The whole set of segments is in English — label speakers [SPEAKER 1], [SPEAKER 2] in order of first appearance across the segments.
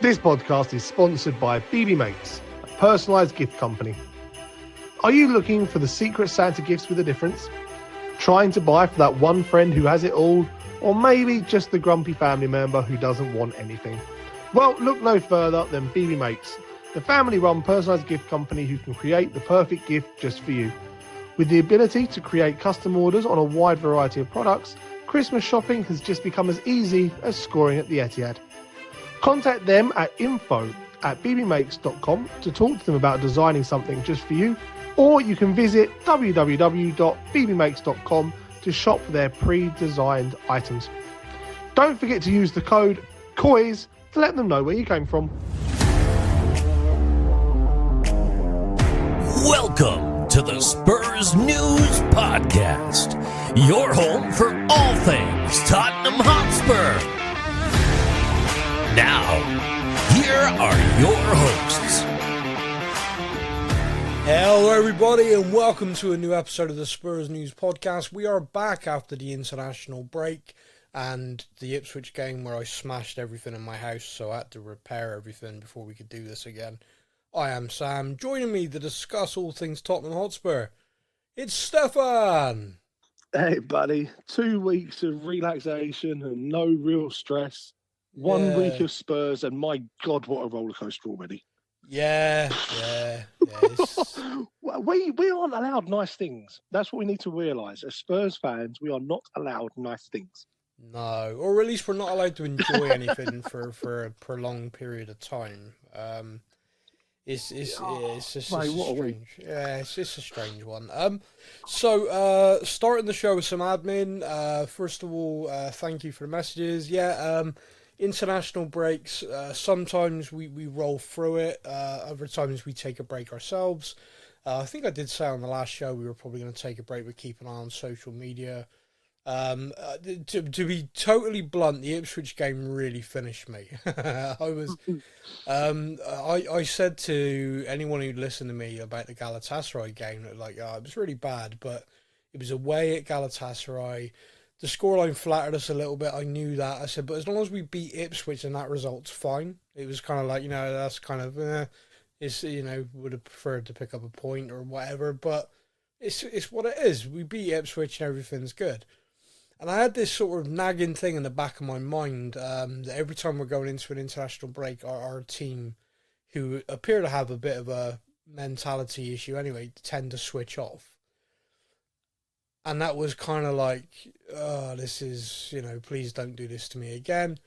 [SPEAKER 1] This podcast is sponsored by BB Mates, a personalised gift company. Are you looking for the secret Santa gifts with a difference? Trying to buy for that one friend who has it all? Or maybe just the grumpy family member who doesn't want anything? Well, look no further than BB Mates, the family-run personalised gift company who can create the perfect gift just for you. With the ability to create custom orders on a wide variety of products, Christmas shopping has just become as easy as scoring at the Etihad. Contact them at info@bbmakes.com to talk to them about designing something just for you, or you can visit www.bbmakes.com to shop for their pre-designed items. Don't forget to use the code COYS to let them know where you came from.
[SPEAKER 2] Welcome to the Spurs News Podcast, your home for all things Tottenham Hotspur. Now, here are your hosts.
[SPEAKER 3] Hello everybody and welcome to a new episode of the Spurs News Podcast. We are back after the international break and the Ipswich game where I smashed everything in my house, so I had to repair everything before we could do this again. I am Sam. Joining me to discuss all things Tottenham Hotspur, it's Stefan.
[SPEAKER 1] Hey buddy, 2 weeks of relaxation and no real stress. 1 week of Spurs, and my God, what a roller coaster already.
[SPEAKER 3] Yeah.
[SPEAKER 1] We aren't allowed nice things. That's what we need to realise. As Spurs fans, we are not allowed nice things.
[SPEAKER 3] No, or at least we're not allowed to enjoy anything for a prolonged period of time. It's just strange. Yeah, it's just a strange one. So starting the show with some admin. First of all, thank you for the messages. International breaks, sometimes we roll through it, other times we take a break ourselves. I think I did say on the last show we were probably going to take a break, but keep an eye on social media. To be totally blunt, the Ipswich game really finished me. I said to anyone who'd listened to me about the Galatasaray game, that it was really bad, but it was away at Galatasaray. The scoreline flattered us a little bit. I knew that. I said, but as long as we beat Ipswich and that result's fine. It was kind of like, that's kind of, would have preferred to pick up a point or whatever. But it's what it is. We beat Ipswich and everything's good. And I had this sort of nagging thing in the back of my mind that every time we're going into an international break, our team, who appear to have a bit of a mentality issue anyway, tend to switch off. And that was kind of like, this is, please don't do this to me again.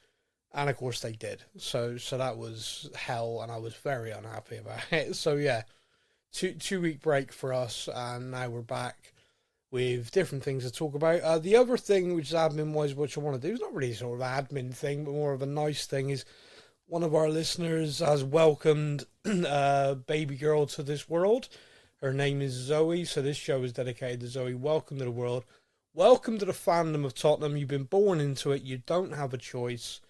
[SPEAKER 3] And of course they did. So that was hell, and I was very unhappy about it. So yeah, two week break for us, and now we're back with different things to talk about. The other thing, which is admin-wise, which I want to do, is not really sort of an admin thing, but more of a nice thing, is one of our listeners has welcomed a baby girl to this world. Her name is Zoe, so this show is dedicated to Zoe. Welcome to the world. Welcome to the fandom of Tottenham. You've been born into it. You don't have a choice.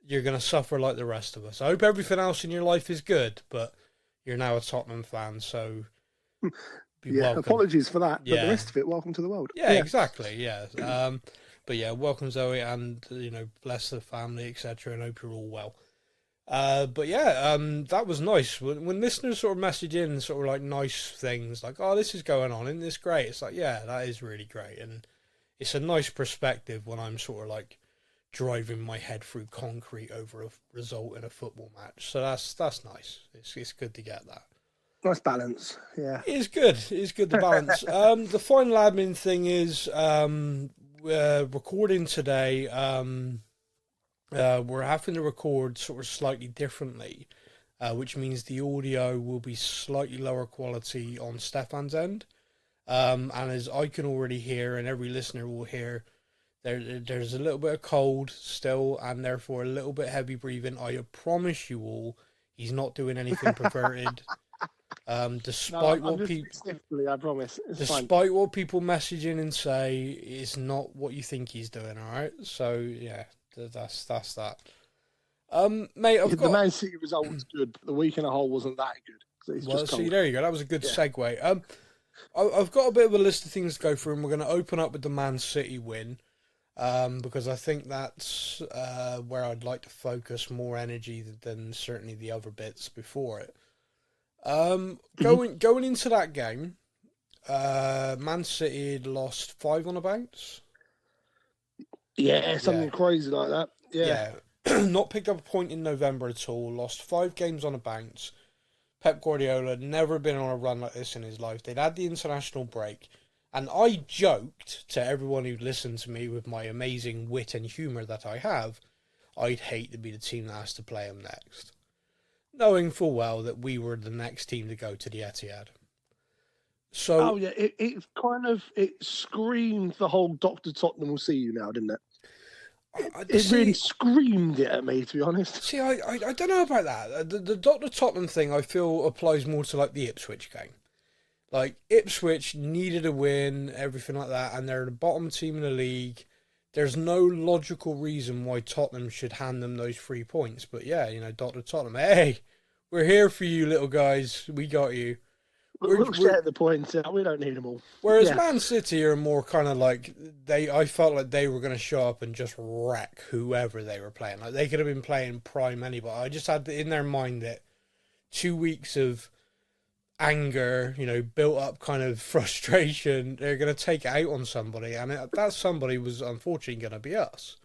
[SPEAKER 3] You're going to suffer like the rest of us. I hope everything else in your life is good, but you're now a Tottenham fan, so welcome.
[SPEAKER 1] Apologies for that, but the rest of it, welcome to the world.
[SPEAKER 3] Yeah, exactly, yeah. But yeah, welcome Zoe, and, bless the family, etc., and hope you're all well. That was nice. When listeners sort of message in sort of like nice things, like, oh, this is going on, isn't this great? It's like, yeah, that is really great. And it's a nice perspective when I'm sort of like driving my head through concrete over a result in a football match. So that's nice. It's good to get that.
[SPEAKER 1] Nice balance, yeah.
[SPEAKER 3] It's good. It's good to balance. The final admin thing is recording today. We're having to record sort of slightly differently, which means the audio will be slightly lower quality on Stefan's end. And as I can already hear, and every listener will hear, there's a little bit of cold still, and therefore a little bit heavy breathing. I promise you all, he's not doing anything perverted. Despite what people message in and say, it's not what you think he's doing. All right, so yeah. That's that. Mate,
[SPEAKER 1] the Man City result was good, but the week in a whole wasn't that good.
[SPEAKER 3] There you go. That was a good segue. I've got a bit of a list of things to go through, and we're going to open up with the Man City win. because I think that's where I'd like to focus more energy than certainly the other bits before it. Going into that game, Man City had lost 5 on the bounce.
[SPEAKER 1] Yeah, something crazy like that. Yeah.
[SPEAKER 3] Not picked up a point in November at all. Lost 5 games on a bounce. Pep Guardiola had never been on a run like this in his life. They'd had the international break. And I joked to everyone who'd listened to me with my amazing wit and humour that I have, I'd hate to be the team that has to play them next. Knowing full well that we were the next team to go to the Etihad. So,
[SPEAKER 1] it screamed the whole Dr. Tottenham will see you now, didn't it? It
[SPEAKER 3] see,
[SPEAKER 1] really screamed it at me, to be honest.
[SPEAKER 3] See, I don't know about that. The Dr. Tottenham thing, I feel, applies more to like the Ipswich game. Like, Ipswich needed a win, everything like that, and they're the bottom team in the league. There's no logical reason why Tottenham should hand them those 3 points. But yeah, Dr. Tottenham, hey, we're here for you, little guys. We got you.
[SPEAKER 1] We'll share the points out. We don't need them all.
[SPEAKER 3] Whereas Man City are more kind of like I felt like they were going to show up and just wreck whoever they were playing. Like they could have been playing prime anybody. I just had in their mind that 2 weeks of anger, built up kind of frustration, they're going to take it out on somebody, and that somebody was unfortunately going to be us.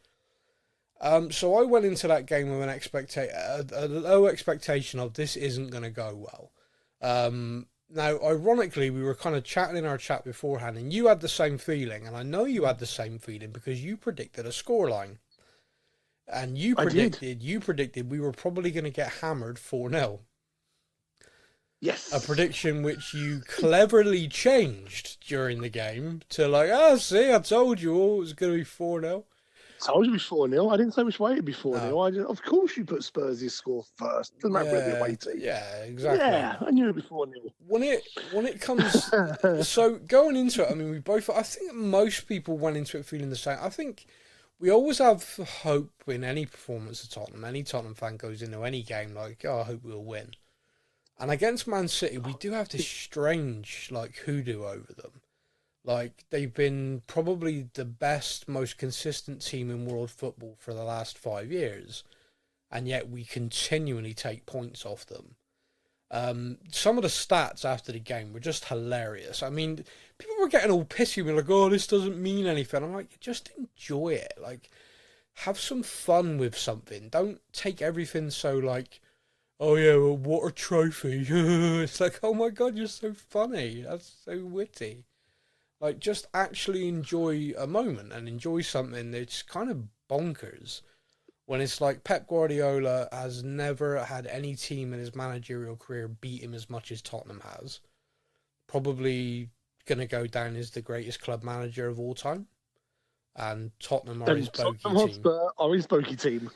[SPEAKER 3] So I went into that game with a low expectation of this isn't going to go well. Now, ironically, we were kind of chatting in our chat beforehand, and you had the same feeling, and I know you had the same feeling because you predicted a scoreline. And you predicted we were probably going to get hammered 4-0.
[SPEAKER 1] Yes.
[SPEAKER 3] A prediction which you cleverly changed during the game to see, I told you all it was going to be 4-0.
[SPEAKER 1] I told you before 4-0. I didn't say which way it'd be 4-0.
[SPEAKER 3] No.
[SPEAKER 1] Of course you put Spurs' score first. Doesn't matter whether they're away team.
[SPEAKER 3] Yeah, exactly.
[SPEAKER 1] Yeah, I knew it'd be 4-0.
[SPEAKER 3] When it comes... so, going into it, I mean, I think most people went into it feeling the same. I think we always have hope in any performance of Tottenham. Any Tottenham fan goes into any game like, I hope we'll win. And against Man City, we do have this strange, hoodoo over them. They've been probably the best, most consistent team in world football for the last 5 years. And yet we continually take points off them. Some of the stats after the game were just hilarious. I mean, people were getting all pissy and like, this doesn't mean anything. I'm like, just enjoy it. Have some fun with something. Don't take everything so what a trophy. It's like, oh my God, you're so funny. That's so witty. Just actually enjoy a moment and enjoy something that's kind of bonkers. When it's like Pep Guardiola has never had any team in his managerial career beat him as much as Tottenham has. Probably going to go down as the greatest club manager of all time. And Tottenham are his bogey team.
[SPEAKER 1] Hotspur are his bogey team.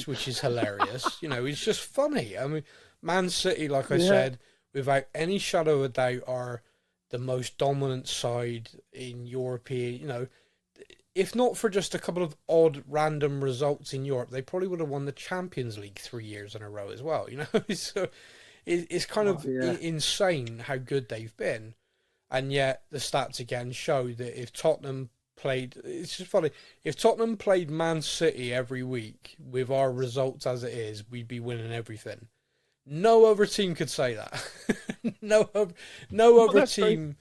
[SPEAKER 3] Which is hilarious. It's just funny. I mean, Man City, like I said, without any shadow of a doubt, are the most dominant side in European, if not for just a couple of odd random results in Europe, they probably would have won the Champions League 3 years in a row as well, So it's kind of insane how good they've been. And yet the stats again show that if Tottenham played, it's just funny, if Tottenham played Man City every week with our results as it is, we'd be winning everything. No other team could say that. no other team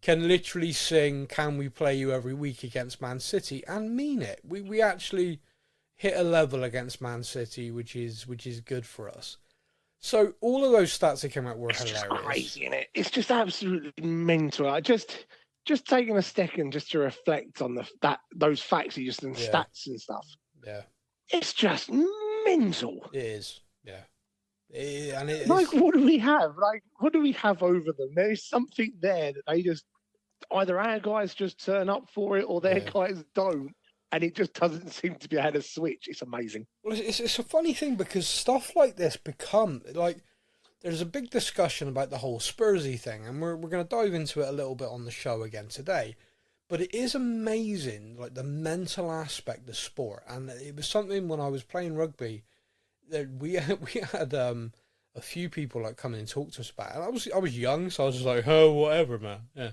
[SPEAKER 3] can literally sing "Can we play you every week" against Man City and mean it. We actually hit a level against Man City, which is good for us. So all of those stats that came out were hilarious.
[SPEAKER 1] Just crazy, isn't it? It's just absolutely mental. I just taking a second just to reflect on those facts you just and stats and stuff.
[SPEAKER 3] Yeah,
[SPEAKER 1] it's just mental.
[SPEAKER 3] It is. Yeah.
[SPEAKER 1] What do we have? What do we have over them? There is something there that they just either our guys just turn up for it or their guys don't, and it just doesn't seem to be able to switch. It's amazing.
[SPEAKER 3] Well, it's a funny thing because stuff like this become there's a big discussion about the whole Spursy thing, and we're going to dive into it a little bit on the show again today. But it is amazing, the mental aspect of sport, and it was something when I was playing rugby. We had a few people come in and talk to us about it. And I was young, so I was just like, oh, whatever, man. Yeah.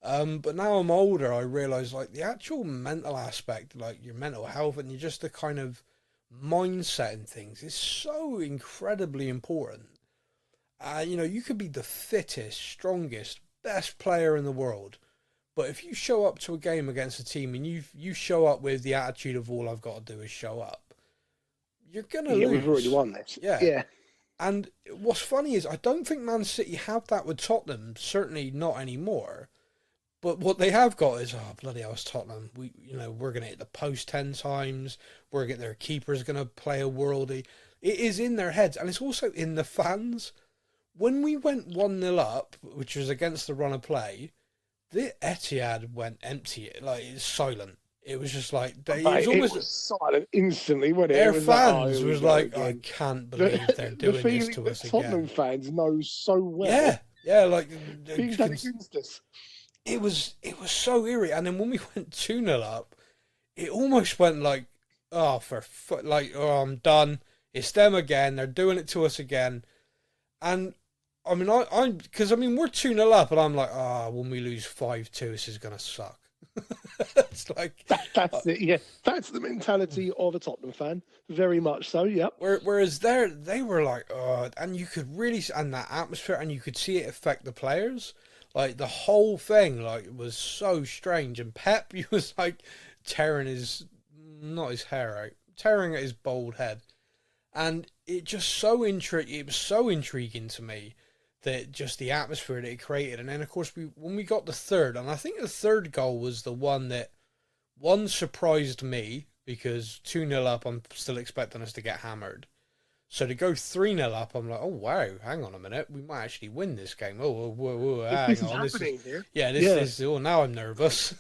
[SPEAKER 3] But now I'm older, I realise like the actual mental aspect, like your mental health and just the kind of mindset and things is so incredibly important. You could be the fittest, strongest, best player in the world, but if you show up to a game against a team and you show up with the attitude of all I've got to do is show up, you're gonna lose.
[SPEAKER 1] We've already won this.
[SPEAKER 3] Yeah. And what's funny is I don't think Man City have that with Tottenham. Certainly not anymore. But what they have got is, oh bloody hell, it's Tottenham. We're gonna hit the post 10 times. Their keeper's gonna play a worldie. It is in their heads, and it's also in the fans. When we went 1-0 up, which was against the run of play, the Etihad went empty. Like, it's silent. It was just like it was
[SPEAKER 1] silent instantly, wasn't it?
[SPEAKER 3] Their fans was like, I can't believe they're doing this to us again.
[SPEAKER 1] Tottenham fans know so well.
[SPEAKER 3] Yeah, like
[SPEAKER 1] against us.
[SPEAKER 3] It was so eerie. And then when we went 2-0 up, it almost went like, I'm done. It's them again. They're doing it to us again. And I mean, we're 2-0 up, and I'm like, when we lose 5-2, this is gonna suck. It's like
[SPEAKER 1] that's it. Yeah, that's the mentality of a Tottenham fan, very much so. Yeah.
[SPEAKER 3] Whereas they were like, and you could really, and that atmosphere, and you could see it affect the players. Like the whole thing, like was so strange. And Pep, he was like tearing not his hair out, tearing at his bald head, and it was so intriguing to me. That just the atmosphere that it created. And then of course when we got the third, and I think the third goal was the one that surprised me, because 2-0 up I'm still expecting us to get hammered. So to go 3-0 up, I'm like, oh wow, hang on a minute, we might actually win this game. Whoa, hang on.
[SPEAKER 1] This is happening here.
[SPEAKER 3] This now I'm nervous.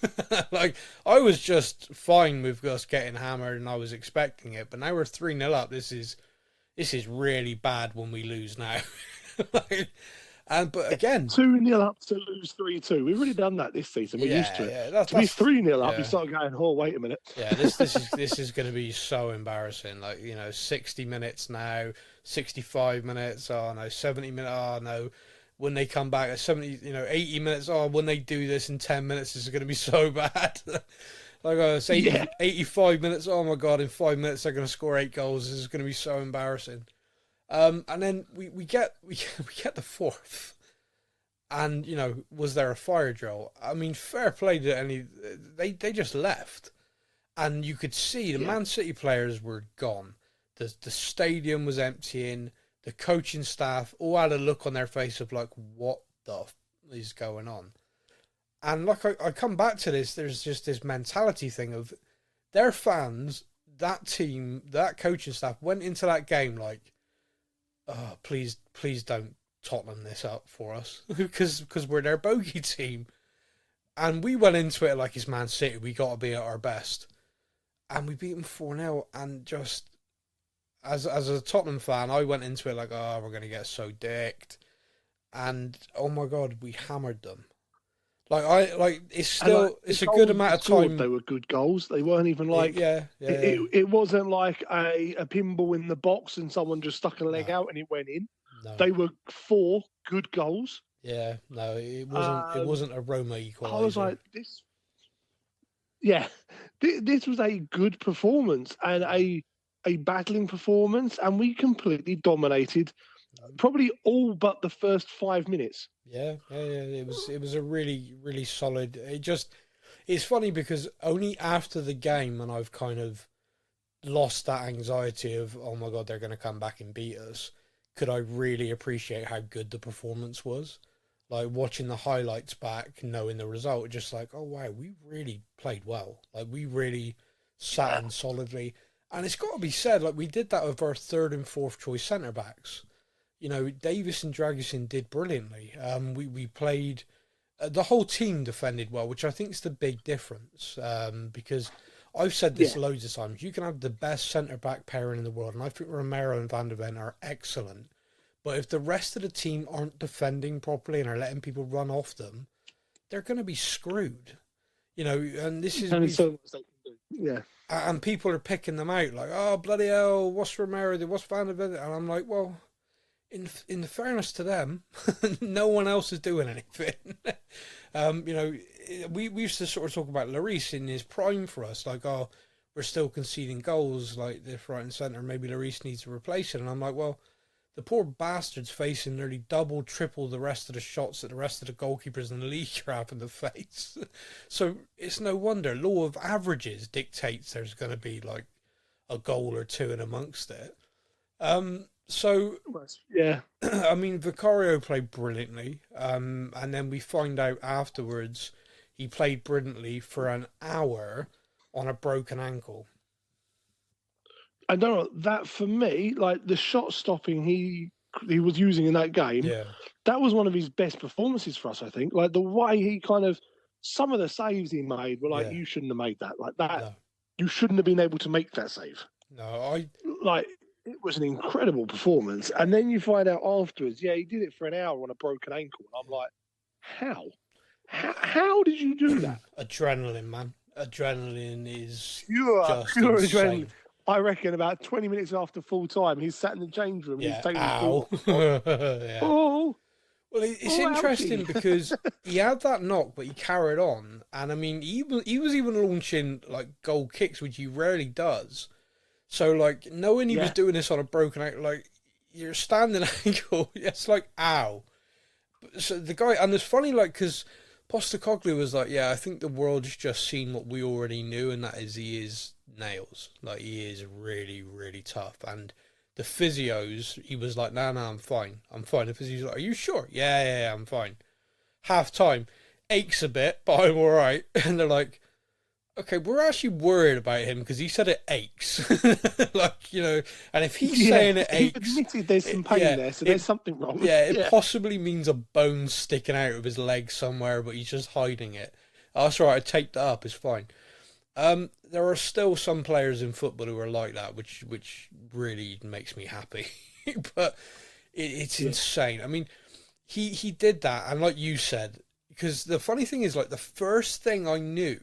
[SPEAKER 3] Like I was just fine with us getting hammered and I was expecting it, but now we're 3-0 up. This is really bad when we lose now. But again,
[SPEAKER 1] 2-0 up to lose 3-2. We've already done that this season. We're used to it. To be 3-0 up, you start going, oh, wait a minute.
[SPEAKER 3] Yeah, this is going to be so embarrassing. 60 minutes now, 65 minutes. Oh no, 70 minutes. Oh no, when they come back at 70, 80 minutes. Oh, when they do this in 10 minutes, this is going to be so bad. Like I was 85 minutes. Oh my god, in 5 minutes they're going to score 8 goals. This is going to be so embarrassing. And then we get the fourth, and was there a fire drill? I mean, fair play to they just left, and you could see the Man City players were gone. The stadium was emptying. The coaching staff all had a look on their face of like, what the is going on? And like I come back to this, there's just this mentality thing of their fans, that team, that coaching staff went into that game like, oh, please don't Tottenham this up for us, because we're their bogey team. And we went into it like it's Man City, we got to be at our best. And we beat them 4-0, and just, as a Tottenham fan, I went into it like, oh, we're going to get so dicked. And, oh my God, we hammered them. It's a good amount of time.
[SPEAKER 1] They were good goals. They weren't even like It wasn't like a pinball in the box and someone just stuck a leg out and it went in.
[SPEAKER 3] No.
[SPEAKER 1] They were 4 good goals.
[SPEAKER 3] Yeah, no, it wasn't. It wasn't a Roma equaliser.
[SPEAKER 1] I was like, this. Yeah, this was a good performance and a battling performance, and we completely dominated. Probably all but the first 5 minutes.
[SPEAKER 3] Yeah. It was a really, really solid. It's funny because only after the game, when I've kind of lost that anxiety of, oh my God, they're going to come back and beat us, could I really appreciate how good the performance was. Like watching the highlights back, knowing the result, just like, oh wow, we really played well. Like we really sat in solidly. And it's got to be said, like we did that with our third and fourth choice centre backs. Davis and Dragusin did brilliantly. We played, the whole team defended well, which I think is the big difference. Because I've said this loads of times, you can have the best centre-back pairing in the world, and I think Romero and Van der Ven are excellent. But if the rest of the team aren't defending properly and are letting people run off them, they're going to be screwed. And this is... And people are picking them out, like, oh, bloody hell, what's Romero, what's Van der Ven? And I'm like, well... in fairness to them, no one else is doing anything. We used to sort of talk about Lloris in his prime for us, like, oh, we're still conceding goals like this right and centre. Maybe Lloris needs to replace it, and I'm like, well, the poor bastard's facing nearly double, triple the rest of the shots that the rest of the goalkeepers in the league are having to face. So it's no wonder. Law of averages dictates there's going to be like a goal or two in amongst it. So
[SPEAKER 1] yeah,
[SPEAKER 3] I mean, Vicario played brilliantly, and then we find out afterwards he played brilliantly for an hour on a broken ankle.
[SPEAKER 1] I don't know that for me, like the shot stopping he was using in that game,
[SPEAKER 3] Yeah,
[SPEAKER 1] that was one of his best performances for us. I think, like the way he kind of some of the saves he made were like,
[SPEAKER 3] Yeah.
[SPEAKER 1] you shouldn't have made that, like that.
[SPEAKER 3] no,
[SPEAKER 1] You shouldn't have been able to make that save.
[SPEAKER 3] no,
[SPEAKER 1] Like it was an incredible performance, and then you find out afterwards, yeah, he did it for an hour on a broken ankle, and I'm like, how? How did you do that?
[SPEAKER 3] adrenaline, man. Adrenaline is
[SPEAKER 1] Pure
[SPEAKER 3] just
[SPEAKER 1] adrenaline.
[SPEAKER 3] insane.
[SPEAKER 1] I reckon about 20 minutes after full time, he's sat in the change room.
[SPEAKER 3] Yeah,
[SPEAKER 1] He's taking
[SPEAKER 3] ow.
[SPEAKER 1] his ball.
[SPEAKER 3] Yeah.
[SPEAKER 1] Oh,
[SPEAKER 3] Well, it's
[SPEAKER 1] oh,
[SPEAKER 3] interesting
[SPEAKER 1] ouchie.
[SPEAKER 3] because he had that knock, but he carried on, and I mean, he was even launching like goal kicks, which he rarely does. So, like, knowing he was
[SPEAKER 1] Yeah.
[SPEAKER 3] doing this on a broken ankle, like, you're standing ankle, it's like, ow. So the guy, and it's funny, like, because Postecoglou was like, yeah, I think the world's just seen what we already knew, and that is he is nails. Like, he is really, really tough. And the physios, he was like, no, I'm fine. I'm fine. The physio's like, are you sure? Yeah, I'm fine. Half time, aches a bit, but I'm all right. And they're like, okay, we're actually worried about him because he said it aches. Like, and if he's saying it
[SPEAKER 1] he
[SPEAKER 3] aches,
[SPEAKER 1] admitted there's some pain there, so there's something wrong.
[SPEAKER 3] it possibly means a bone sticking out of his leg somewhere, but he's just hiding it. Oh, that's all right, I taped that up, it's fine. There are still some players in football who are like that, which really makes me happy. But it's insane. I mean, he did that, and like you said, because the funny thing is, like, the first thing I knew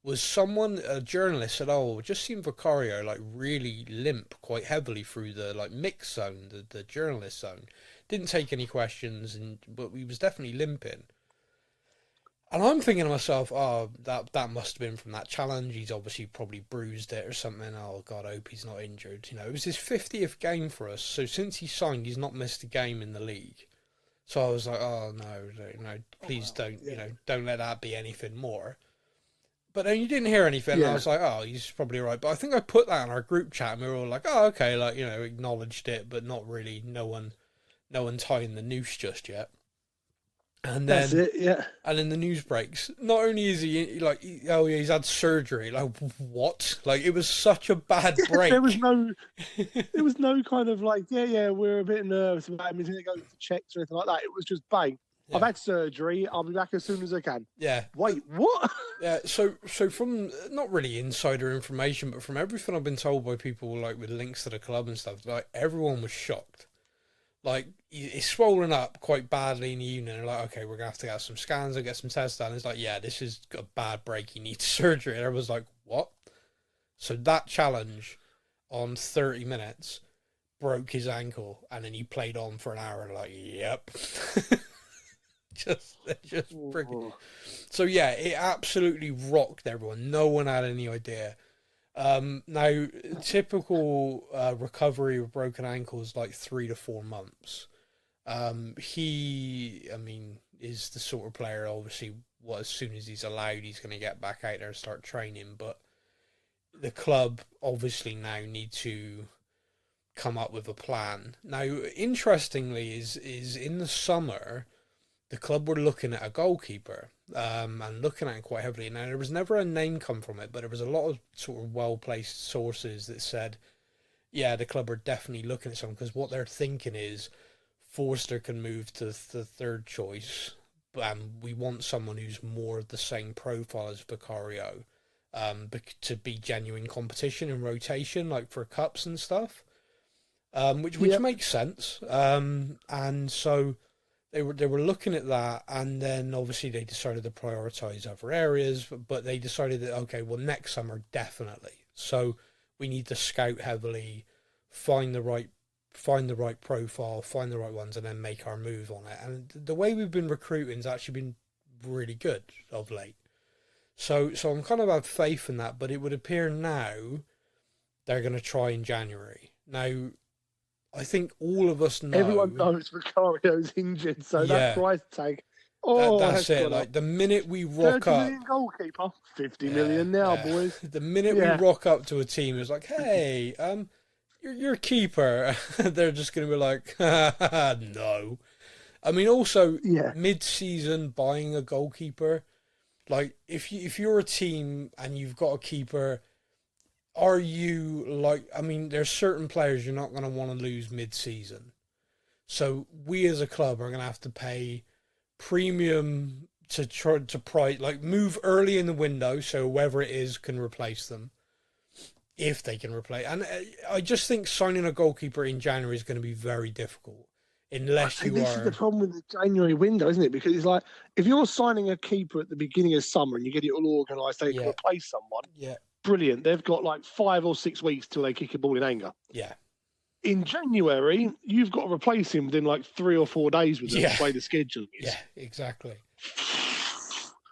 [SPEAKER 3] was a journalist said, oh, just seen Vicario like really limp quite heavily through the like mix zone, the journalist zone. Didn't take any questions, but he was definitely limping. And I'm thinking to myself, oh, that must have been from that challenge. He's obviously probably bruised it or something. Oh, God, I hope he's not injured. It was his 50th game for us. So since he signed, he's not missed a game in the league. So I was like, oh, no, please don't, don't let that be anything more. But then you didn't hear anything, and I was like, oh, he's probably right. But I think I put that in our group chat, and we were all like, oh, okay, like, acknowledged it, but not really, no one tying the noose just yet. And then,
[SPEAKER 1] That's it, yeah.
[SPEAKER 3] And then the news breaks. Not only is he, like, he's had surgery, like, what? Like, it was such a bad break.
[SPEAKER 1] There was no kind of like, we're a bit nervous about him. He's going to go for checks or anything like that. It was just bang. Yeah. I've had surgery. I'll be back as soon as I can.
[SPEAKER 3] Yeah.
[SPEAKER 1] Wait, what?
[SPEAKER 3] Yeah. So from not really insider information, but from everything I've been told by people like with links to the club and stuff, like everyone was shocked. Like it's swollen up quite badly in the evening. They're like, okay, we're gonna have to get some scans and get some tests done. It's like, yeah, this is a bad break. He needs surgery. And everyone's like, what? So that challenge on 30 minutes broke his ankle, and then he played on for an hour. Like, yep. just freaking. So yeah, it absolutely rocked everyone. No one had any idea. Now typical recovery of broken ankles like 3 to 4 months. He, I mean, is the sort of player obviously as soon as he's allowed, he's going to get back out there and start training. But the club obviously now need to come up with a plan. Now, interestingly, is in the summer, the club were looking at a goalkeeper, and looking at it quite heavily. Now, there was never a name come from it, but there was a lot of sort of well-placed sources that said, yeah, the club are definitely looking at someone, because what they're thinking is Forster can move to the third choice, and we want someone who's more of the same profile as Vicario, to be genuine competition and rotation, like for cups and stuff, which makes sense. And so they were looking at that, and then obviously they decided to prioritise other areas, but they decided that, okay, well, next summer, definitely. So we need to scout heavily, find the right find the right profile, find the right ones, and then make our move on it. And the way we've been recruiting has actually been really good of late. So I'm kind of have faith in that, but it would appear now they're going to try in January. Now, I think all of us know...
[SPEAKER 1] Everyone knows Vicario's injured, so that price tag...
[SPEAKER 3] that's it. Like, the minute we rock
[SPEAKER 1] 30
[SPEAKER 3] up...
[SPEAKER 1] million goalkeeper, 50 million now, boys.
[SPEAKER 3] The minute we rock up to a team, it's like, hey, you're a keeper. They're just going to be like, no. I mean, also, mid-season buying a goalkeeper... Like, if you're a team and you've got a keeper, are you like... I mean, there's certain players you're not going to want to lose mid-season. So we as a club are going to have to pay premium to try to price, like, move early in the window so whoever it is can replace them, if they can replace. And I just think signing a goalkeeper in January is going to be very difficult. Unless you
[SPEAKER 1] this is the problem with the January window, isn't it? Because it's like, if you're signing a keeper at the beginning of summer and you get it all organised, they can replace someone.
[SPEAKER 3] Yeah.
[SPEAKER 1] Brilliant. They've got like 5 or 6 weeks till they kick a ball in anger.
[SPEAKER 3] Yeah.
[SPEAKER 1] In January, you've got to replace him within like 3 or 4 days with the way the schedule is.
[SPEAKER 3] Yeah, exactly.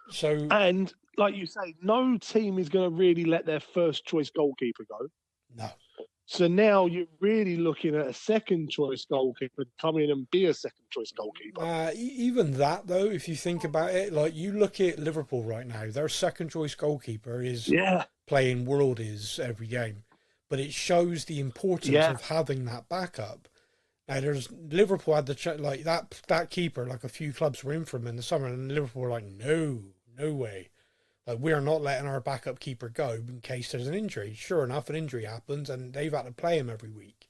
[SPEAKER 3] So,
[SPEAKER 1] and like you say, no team is going to really let their first choice goalkeeper go.
[SPEAKER 3] No.
[SPEAKER 1] So now you're really looking at a second choice goalkeeper to come in and be a second choice goalkeeper.
[SPEAKER 3] Even that, though, if you think about it, like you look at Liverpool right now, their second choice goalkeeper is playing worldies every game. But it shows the importance of having that backup. Now, Liverpool had like that keeper, like a few clubs were in for him in the summer, and Liverpool were like, no way. Like, we're not letting our backup keeper go in case there's an injury. Sure enough, an injury happens, and they've had to play him every week.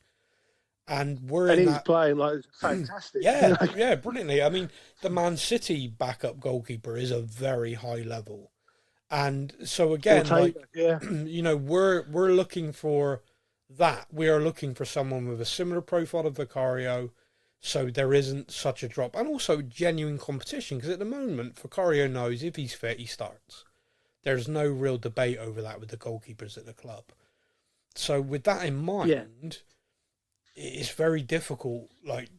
[SPEAKER 3] And he's
[SPEAKER 1] playing like fantastic.
[SPEAKER 3] yeah, brilliantly. I mean, the Man City backup goalkeeper is a very high level. And so again, you know, we're looking for that. We are looking for someone with a similar profile of Vicario, so there isn't such a drop. And also genuine competition, because at the moment, Vicario knows if he's fit, he starts. There's no real debate over that with the goalkeepers at the club. So with that in mind, it's very difficult. Like,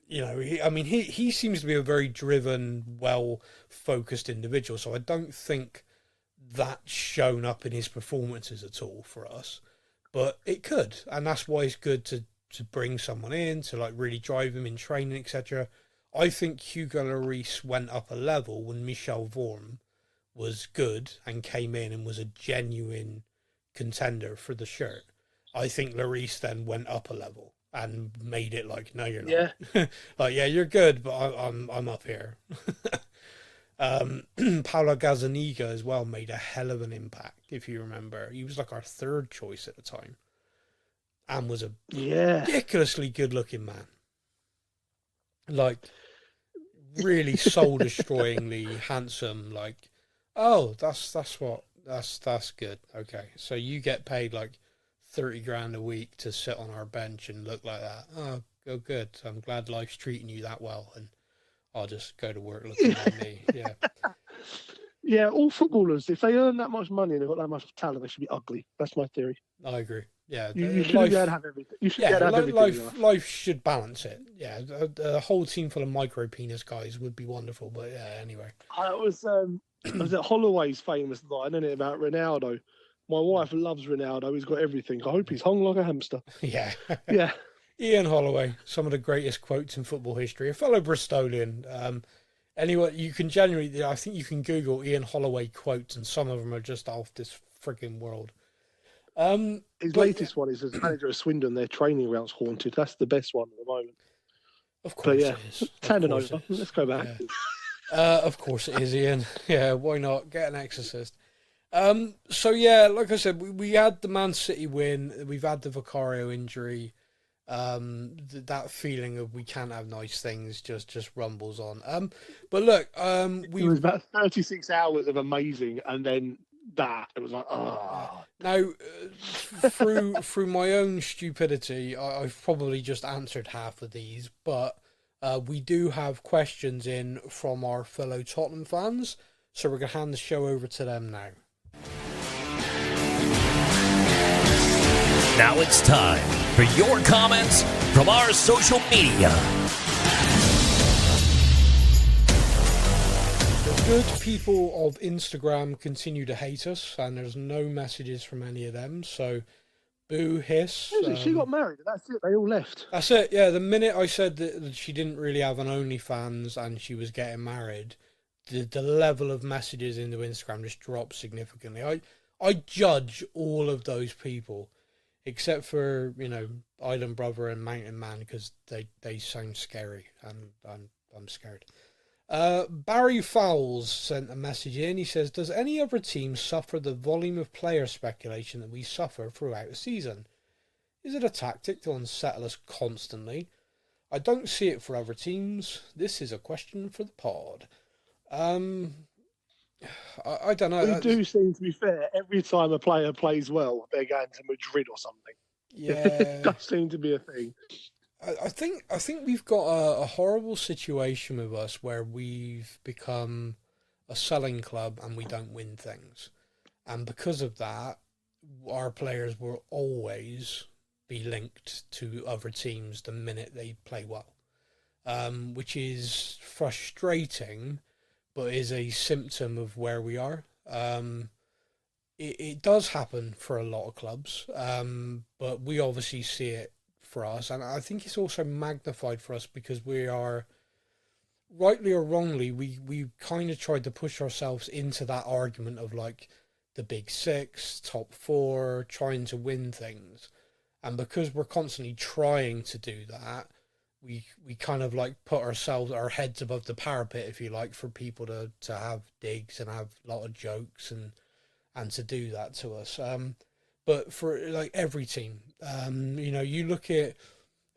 [SPEAKER 3] you know, he seems to be a very driven, well-focused individual. So I don't think that's shown up in his performances at all for us. But it could. And that's why it's good to bring someone in, to like really drive him in training, etc. I think Hugo Lloris went up a level when Michel Vorm was good and came in and was a genuine contender for the shirt. I think Lloris then went up a level and made it like, no, you're not. Like, yeah, you're good, but I'm up here. Paulo Gazzaniga as well made a hell of an impact, if you remember. He was like our third choice at the time and was a ridiculously good-looking man. Like, really soul-destroyingly handsome, like, oh, that's good. Okay, so you get paid like 30 grand a week to sit on our bench and look like that. Oh, good. I'm glad life's treating you that well, and I'll just go to work looking like me. Yeah.
[SPEAKER 1] Yeah, all footballers, if they earn that much money and they've got that much talent, they should be ugly. That's my theory.
[SPEAKER 3] I agree. Yeah,
[SPEAKER 1] you should be able to have everything. You should be able to have everything.
[SPEAKER 3] Life should balance it. Yeah, a whole team full of micro penis guys would be wonderful. But yeah, anyway.
[SPEAKER 1] I was at Holloway's famous line, isn't it, about Ronaldo? My wife loves Ronaldo. He's got everything. I hope he's hung like a hamster.
[SPEAKER 3] Yeah.
[SPEAKER 1] Yeah.
[SPEAKER 3] Ian Holloway, some of the greatest quotes in football history. A fellow Bristolian. Anyway, you can genuinely, I think you can Google Ian Holloway quotes, and some of them are just off this freaking world.
[SPEAKER 1] His latest one is as manager of Swindon, their training ground's haunted. That's the best one at the moment.
[SPEAKER 3] Of course it is.
[SPEAKER 1] Tandem over. Let's go back.
[SPEAKER 3] Yeah. Of course it is, Ian. Yeah, why not? Get an exorcist. So yeah, like I said, we had the Man City win. We've had the Vicario injury. That feeling of we can't have nice things just rumbles on. But look, it
[SPEAKER 1] was about 36 hours of amazing, and then that it was like, oh.
[SPEAKER 3] Now, through my own stupidity, I've probably just answered half of these, but we do have questions in from our fellow Tottenham fans, so we're gonna hand the show over to them now.
[SPEAKER 2] Now it's time for your comments from our social media.
[SPEAKER 3] The good people of Instagram continue to hate us, and there's no messages from any of them, so boo, hiss.
[SPEAKER 1] She got married, and that's it. They all left.
[SPEAKER 3] That's it, yeah. The minute I said that she didn't really have an OnlyFans and she was getting married, the level of messages into Instagram just dropped significantly. I judge all of those people, except for, Island Brother and Mountain Man, because they sound scary, and I'm scared. Barry Fowles sent a message in. He says, does any other team suffer the volume of player speculation that we suffer throughout the season? Is it a tactic to unsettle us constantly? I don't see it for other teams. This is a question for the pod. I don't know.
[SPEAKER 1] We do seem, to be fair, every time a player plays well, they're going to Madrid or something.
[SPEAKER 3] Yeah.
[SPEAKER 1] It does seem to be a thing.
[SPEAKER 3] I think we've got a horrible situation with us where we've become a selling club and we don't win things. And because of that, our players will always be linked to other teams the minute they play well, which is frustrating, but is a symptom of where we are. It does happen for a lot of clubs, but we obviously see it for us, and I think it's also magnified for us because we are, rightly or wrongly, we kind of tried to push ourselves into that argument of like the big six, top four, trying to win things. And because we're constantly trying to do that, we kind of like put our heads above the parapet, if you like, for people to have digs and have a lot of jokes and to do that to us. But for like every team, you look at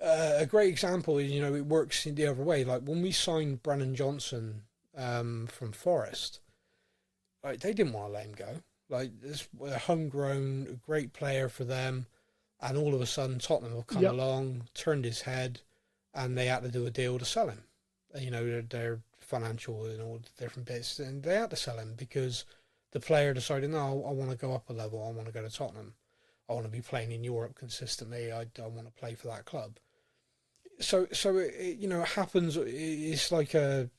[SPEAKER 3] a great example is, it works in the other way. Like when we signed Brennan Johnson from Forest, like they didn't want to let him go. Like this, a homegrown, great player for them. And all of a sudden, Tottenham have come along, turned his head, and they had to do a deal to sell him. Their financial and all the different bits, and they had to sell him because the player decided, no, I want to go up a level. I want to go to Tottenham. I want to be playing in Europe consistently. I don't want to play for that club. So it happens. It's like so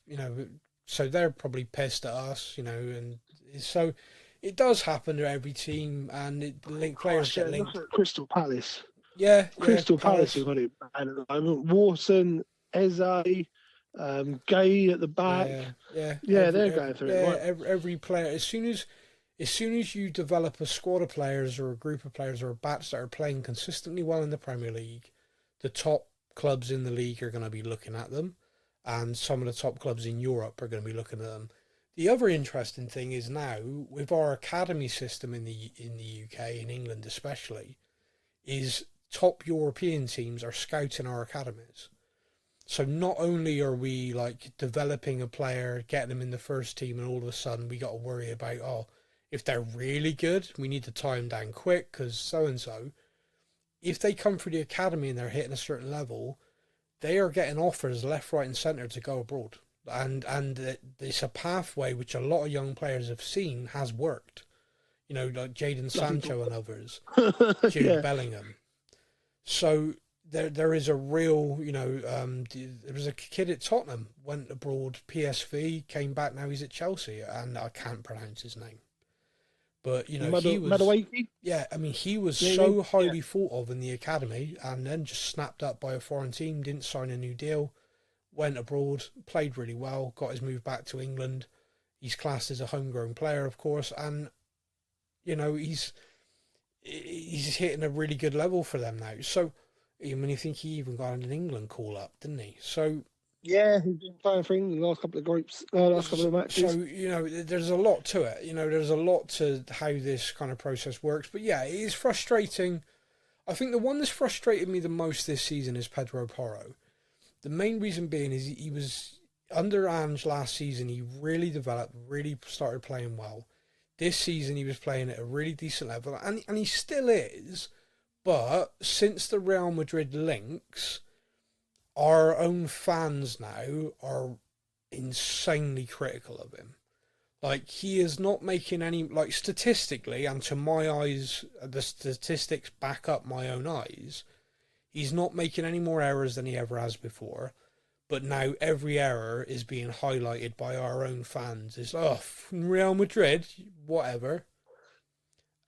[SPEAKER 3] they're probably pissed at us, and so. It does happen to every team, and players get linked.
[SPEAKER 1] Look at Crystal Palace.
[SPEAKER 3] Yeah,
[SPEAKER 1] Crystal Palace have got it bad at the moment. Wharton, Eze, Gay at the back. They're going through it. Right?
[SPEAKER 3] Every player, as soon as you develop a squad of players or a group of players or a batch that are playing consistently well in the Premier League, the top clubs in the league are going to be looking at them, and some of the top clubs in Europe are going to be looking at them. The other interesting thing is now, with our academy system in the UK, in England especially, is top European teams are scouting our academies. So not only are we like developing a player, getting them in the first team, and all of a sudden we got to worry about, if they're really good, we need to tie them down quick because so-and-so. If they come through the academy and they're hitting a certain level, they are getting offers left, right and centre to go abroad. And it's a pathway which a lot of young players have seen has worked. Like Jadon Sancho and others, Jude Bellingham. So there is a real, there was a kid at Tottenham, went abroad, PSV, came back, now he's at Chelsea, and I can't pronounce his name. But, he was... Yeah, I mean, he was so highly thought of in the academy, and then just snapped up by a foreign team, didn't sign a new deal. Went abroad, played really well, got his move back to England. He's classed as a homegrown player, of course, and he's hitting a really good level for them now. So, I mean, you think he even got an England call up, didn't he? So
[SPEAKER 1] yeah, he's been playing for England the last couple of groups, last couple of matches.
[SPEAKER 3] So there's a lot to it. There's a lot to how this kind of process works. But yeah, it is frustrating. I think the one that's frustrated me the most this season is Pedro Porro. The main reason being is he was under Ange last season. He really developed, really started playing well. This season he was playing at a really decent level, and he still is. But since the Real Madrid links, our own fans now are insanely critical of him. Like, he is not making any, like, statistically, and to my eyes, the statistics back up my own eyes, He's not making any more errors than he ever has before. But now every error is being highlighted by our own fans. It's, oh, Real Madrid, whatever.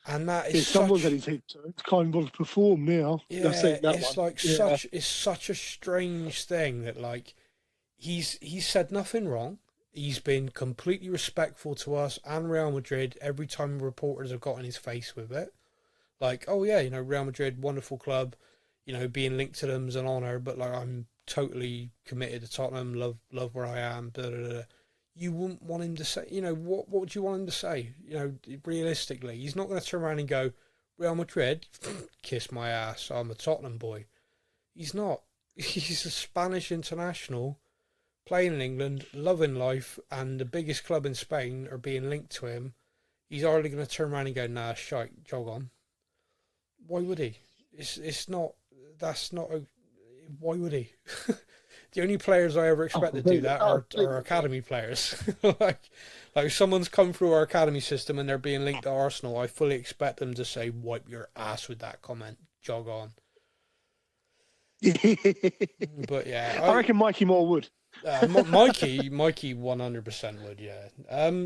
[SPEAKER 3] And that is
[SPEAKER 1] someone's had his head turned. Can't even perform now.
[SPEAKER 3] yeah, it's
[SPEAKER 1] one.
[SPEAKER 3] like it's such a strange thing that like he's said nothing wrong. He's been completely respectful to us and Real Madrid every time reporters have got in his face with it. Like, oh yeah, Real Madrid, wonderful club, being linked to them is an honour, but like I'm totally committed to Tottenham, love where I am, blah, blah, blah. You wouldn't want him to say, what would you want him to say? Realistically, he's not going to turn around and go, Real Madrid, kiss my ass, I'm a Tottenham boy. He's not. He's a Spanish international, playing in England, loving life, and the biggest club in Spain are being linked to him. He's hardly going to turn around and go, nah, shite, jog on. Why would he? Why would he? The only players I ever expect to do that are academy players. like if someone's come through our academy system and they're being linked to Arsenal, I fully expect them to say, wipe your ass with that comment, jog on. But yeah.
[SPEAKER 1] I reckon Mikey Moore would.
[SPEAKER 3] Mikey 100% would, yeah.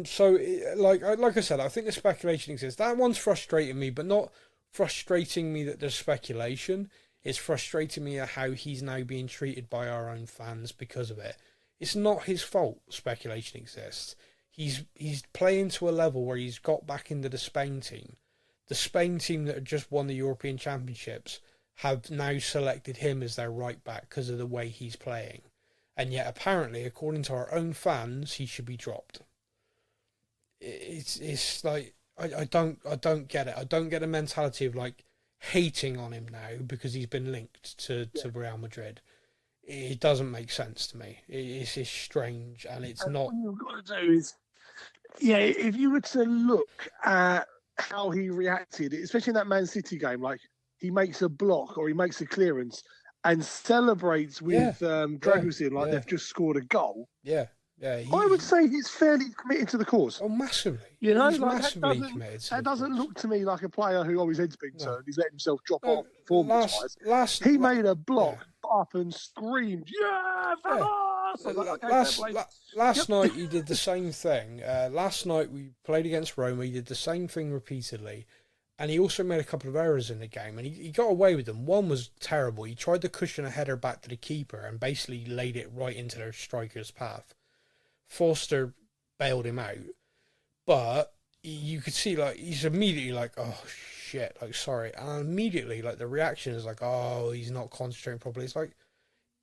[SPEAKER 3] So, like I said, I think the speculation exists. That one's frustrating me, but not frustrating me that there's speculation. It's frustrating me at how he's now being treated by our own fans because of it. It's not his fault speculation exists. He's playing to a level where he's got back into the Spain team. The Spain team that had just won the European Championships have now selected him as their right back because of the way he's playing. And yet apparently, according to our own fans, he should be dropped. It's like I don't get it. I don't get the mentality of like hating on him now because he's been linked to Real Madrid. It doesn't make sense to me. It's strange, and it's not.
[SPEAKER 1] What you've got to do is, if you were to look at how he reacted, especially in that Man City game, like he makes a block or he makes a clearance and celebrates with Dragusin like they've just scored a goal.
[SPEAKER 3] Yeah.
[SPEAKER 1] I would say he's fairly committed to the cause.
[SPEAKER 3] Oh, massively.
[SPEAKER 1] He's
[SPEAKER 3] like,
[SPEAKER 1] massively committed. That doesn't look to me like a player who his head's been turned. He's letting himself drop off performance-wise. He made a block up and screamed,
[SPEAKER 3] Last night he did the same thing. Last night we played against Roma. He did the same thing repeatedly. And he also made a couple of errors in the game. And he got away with them. One was terrible. He tried to cushion a header back to the keeper and basically laid it right into their striker's path. Foster bailed him out, but you could see like he's immediately like, oh shit, like sorry, and immediately like the reaction is like, oh, he's not concentrating properly. It's like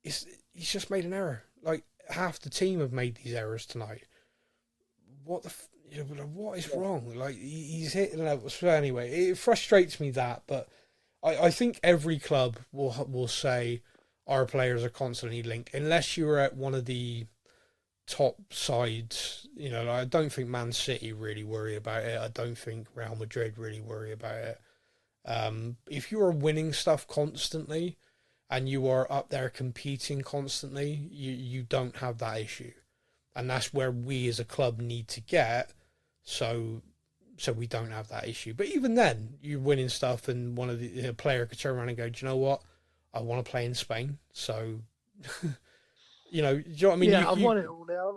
[SPEAKER 3] he's just made an error. Like half the team have made these errors tonight. What is wrong? Like he's hitting levels. So anyway, it frustrates me that, but I think every club will say our players are constantly linked unless you're at one of the top sides. I don't think Man City really worry about it. I don't think Real Madrid really worry about it. If you are winning stuff constantly and you are up there competing constantly, you don't have that issue, and that's where we as a club need to get so we don't have that issue. But even then, you're winning stuff and one of the player could turn around and go, do you know what, I want to play in Spain, so do you know what I mean?
[SPEAKER 1] Yeah, I've won it all now.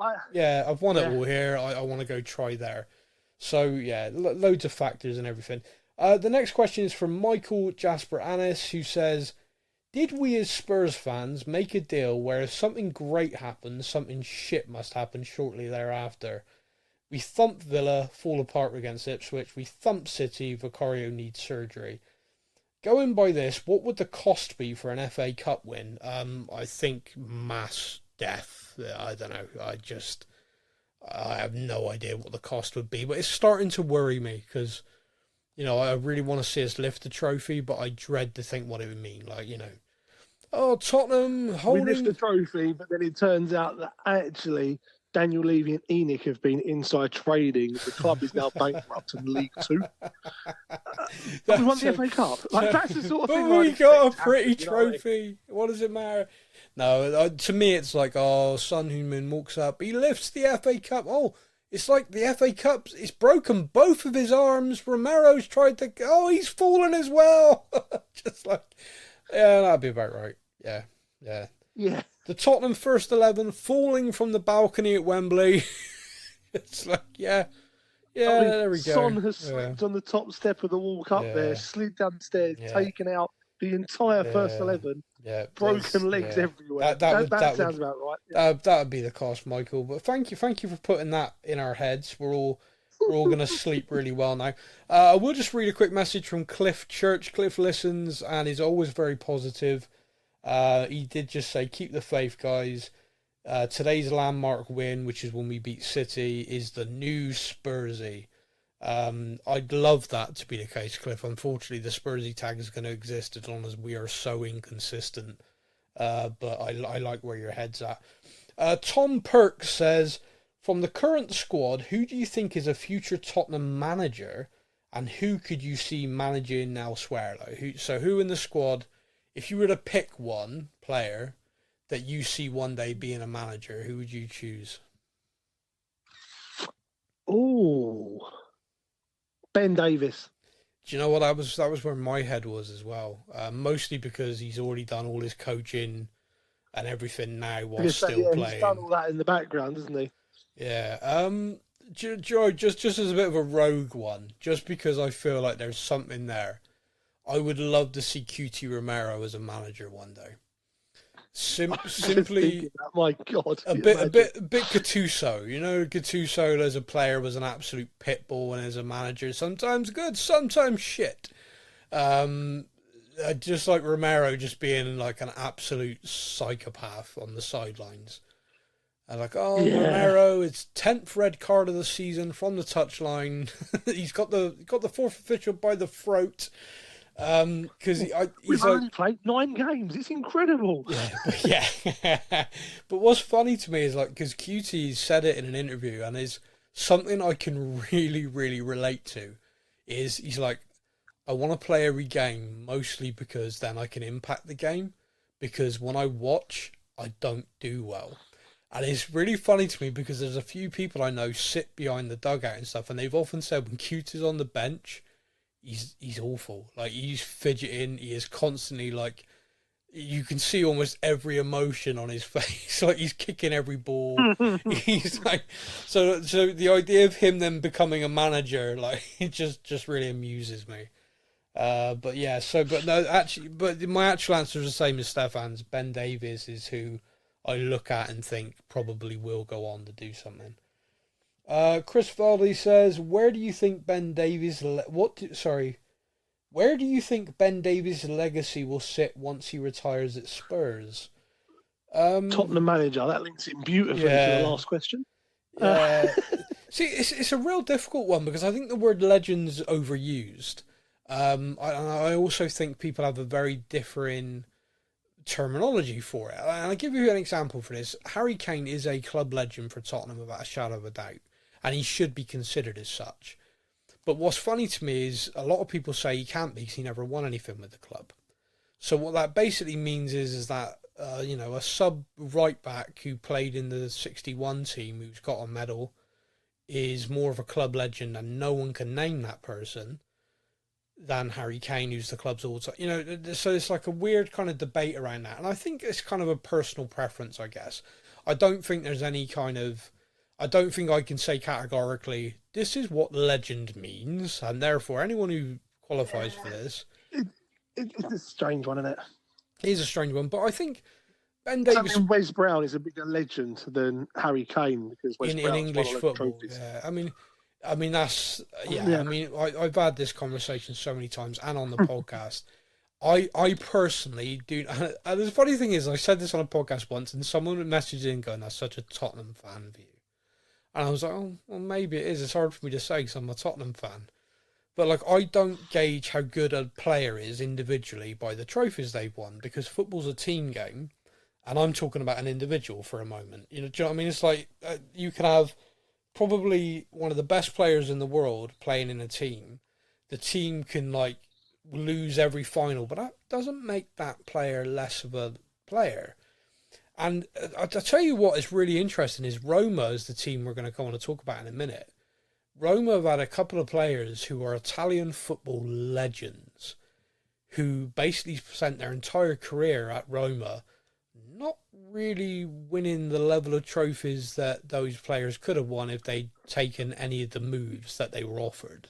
[SPEAKER 3] I've won it all here. I want to go try there. So, loads of factors and everything. The next question is from Michael Jasper Annis, who says, did we as Spurs fans make a deal where if something great happens, something shit must happen shortly thereafter? We thumped Villa, fall apart against Ipswich. We thumped City, Vicario needs surgery. Going by this, what would the cost be for an FA Cup win? I think mass death. I don't know. I have no idea what the cost would be, but it's starting to worry me because, I really want to see us lift the trophy, but I dread to think what it would mean. Like, Tottenham holding...
[SPEAKER 1] We lift the trophy, but then it turns out that actually Daniel Levy and Enoch have been inside trading. The club is now bankrupt in League Two. We won the FA Cup. Like, that's the sort of thing.
[SPEAKER 3] We got a pretty trophy. What does it matter? No, to me it's like, Son Heung-min walks up, he lifts the FA Cup. Oh, it's like the FA Cup. It's broken both of his arms. Romero's tried to. Oh, he's fallen as well. Just like, Yeah, that'd be about right. Yeah, yeah.
[SPEAKER 1] Yeah.
[SPEAKER 3] The Tottenham first 11 falling from the balcony at Wembley. It's like, yeah,
[SPEAKER 1] I mean,
[SPEAKER 3] there we go.
[SPEAKER 1] Son has
[SPEAKER 3] Yeah,
[SPEAKER 1] slipped on the top step of the walk up there,
[SPEAKER 3] yeah,
[SPEAKER 1] slid downstairs,
[SPEAKER 3] yeah,
[SPEAKER 1] taken out the entire first
[SPEAKER 3] yeah,
[SPEAKER 1] 11,
[SPEAKER 3] yeah.
[SPEAKER 1] broken legs
[SPEAKER 3] Yeah.
[SPEAKER 1] everywhere.
[SPEAKER 3] That
[SPEAKER 1] That
[SPEAKER 3] would
[SPEAKER 1] sounds about right.
[SPEAKER 3] that would be the cost, Michael. But thank you for putting that in our heads. We're all gonna sleep really well now. I will just read a quick message from Cliff Church. Cliff listens and is always very positive. He did just say, "Keep the faith, guys. Today's landmark win, which is when we beat City, is the new Spursy." I'd love that to be the case, Cliff. Unfortunately, the Spursy tag is going to exist as long as we are so inconsistent. But I like where your head's at. Tom Perks says, from the current squad, who do you think is a future Tottenham manager, and who could you see managing elsewhere? Like, who in the squad, if you were to pick one player that you see one day being a manager, who would you choose?
[SPEAKER 1] Oh, Ben Davis.
[SPEAKER 3] Do you know what, that was where my head was as well. Mostly because he's already done all his coaching and everything now while still playing.
[SPEAKER 1] He's done all that in the background, hasn't he?
[SPEAKER 3] Yeah. Joe, just as a bit of a rogue one, just because I feel like there's something there. I would love to see QT Romero as a manager one day. Simply,
[SPEAKER 1] my God,
[SPEAKER 3] a bit Gattuso. You know, Gattuso as a player was an absolute pitbull, and as a manager, sometimes good, sometimes shit. Just like Romero, just being like an absolute psychopath on the sidelines. And like, Romero, it's 10th red card of the season from the touchline. He's got the fourth official by the throat. Because
[SPEAKER 1] we've only played 9 games. It's incredible.
[SPEAKER 3] Yeah, but what's funny to me is like, because QT said it in an interview, and is something I can really, really relate to. Is he's like, I want to play every game mostly because then I can impact the game. Because when I watch, I don't do well. And it's really funny to me because there's a few people I know sit behind the dugout and stuff, and they've often said when Cute is on the bench, he's awful. Like, he's fidgeting, he is constantly like, you can see almost every emotion on his face. Like, he's kicking every ball. He's like, so the idea of him then becoming a manager, like, it just really amuses me. But my actual answer is the same as Stefan's. Ben Davies is who I look at and think probably will go on to do something. Chris Valdi says, where do you think Ben Davies' legacy will sit once he retires at Spurs?
[SPEAKER 1] Tottenham manager. That links in beautifully to the last question.
[SPEAKER 3] See, it's a real difficult one because I think the word legend's overused. I also think people have a very differing terminology for it. And I'll give you an example for this. Harry Kane is a club legend for Tottenham without a shadow of a doubt, and he should be considered as such. But what's funny to me is a lot of people say he can't be because he never won anything with the club. So what that basically means is that a sub right back who played in the 61 team who's got a medal is more of a club legend, and no one can name that person than Harry Kane, who's the club's all-time. So it's like a weird kind of debate around that. And I think it's kind of a personal preference, I guess. I don't think there's any kind of... I don't think I can say categorically, this is what legend means, and therefore anyone who qualifies for this...
[SPEAKER 1] It's a strange one, isn't it?
[SPEAKER 3] It is a strange one, but I think Ben Davies...
[SPEAKER 1] Wes Brown is a bigger legend than Harry Kane, because Wes Brown's in English football.
[SPEAKER 3] Yeah, I mean that's I mean, I've had this conversation so many times and on the podcast. I personally do. And the funny thing is, I said this on a podcast once, and someone messaged in going, "That's such a Tottenham fan view," and I was like, "Oh, well, maybe it is. It's hard for me to say because I'm a Tottenham fan." But like, I don't gauge how good a player is individually by the trophies they've won, because football's a team game, and I'm talking about an individual for a moment. Do you know what I mean? It's like you can have probably one of the best players in the world playing in a team. The team can like lose every final, but that doesn't make that player less of a player. And I'll tell you what is really interesting is Roma is the team we're going to go on to talk about in a minute. Roma have had a couple of players who are Italian football legends who basically spent their entire career at Roma not really winning the level of trophies that those players could have won if they'd taken any of the moves that they were offered.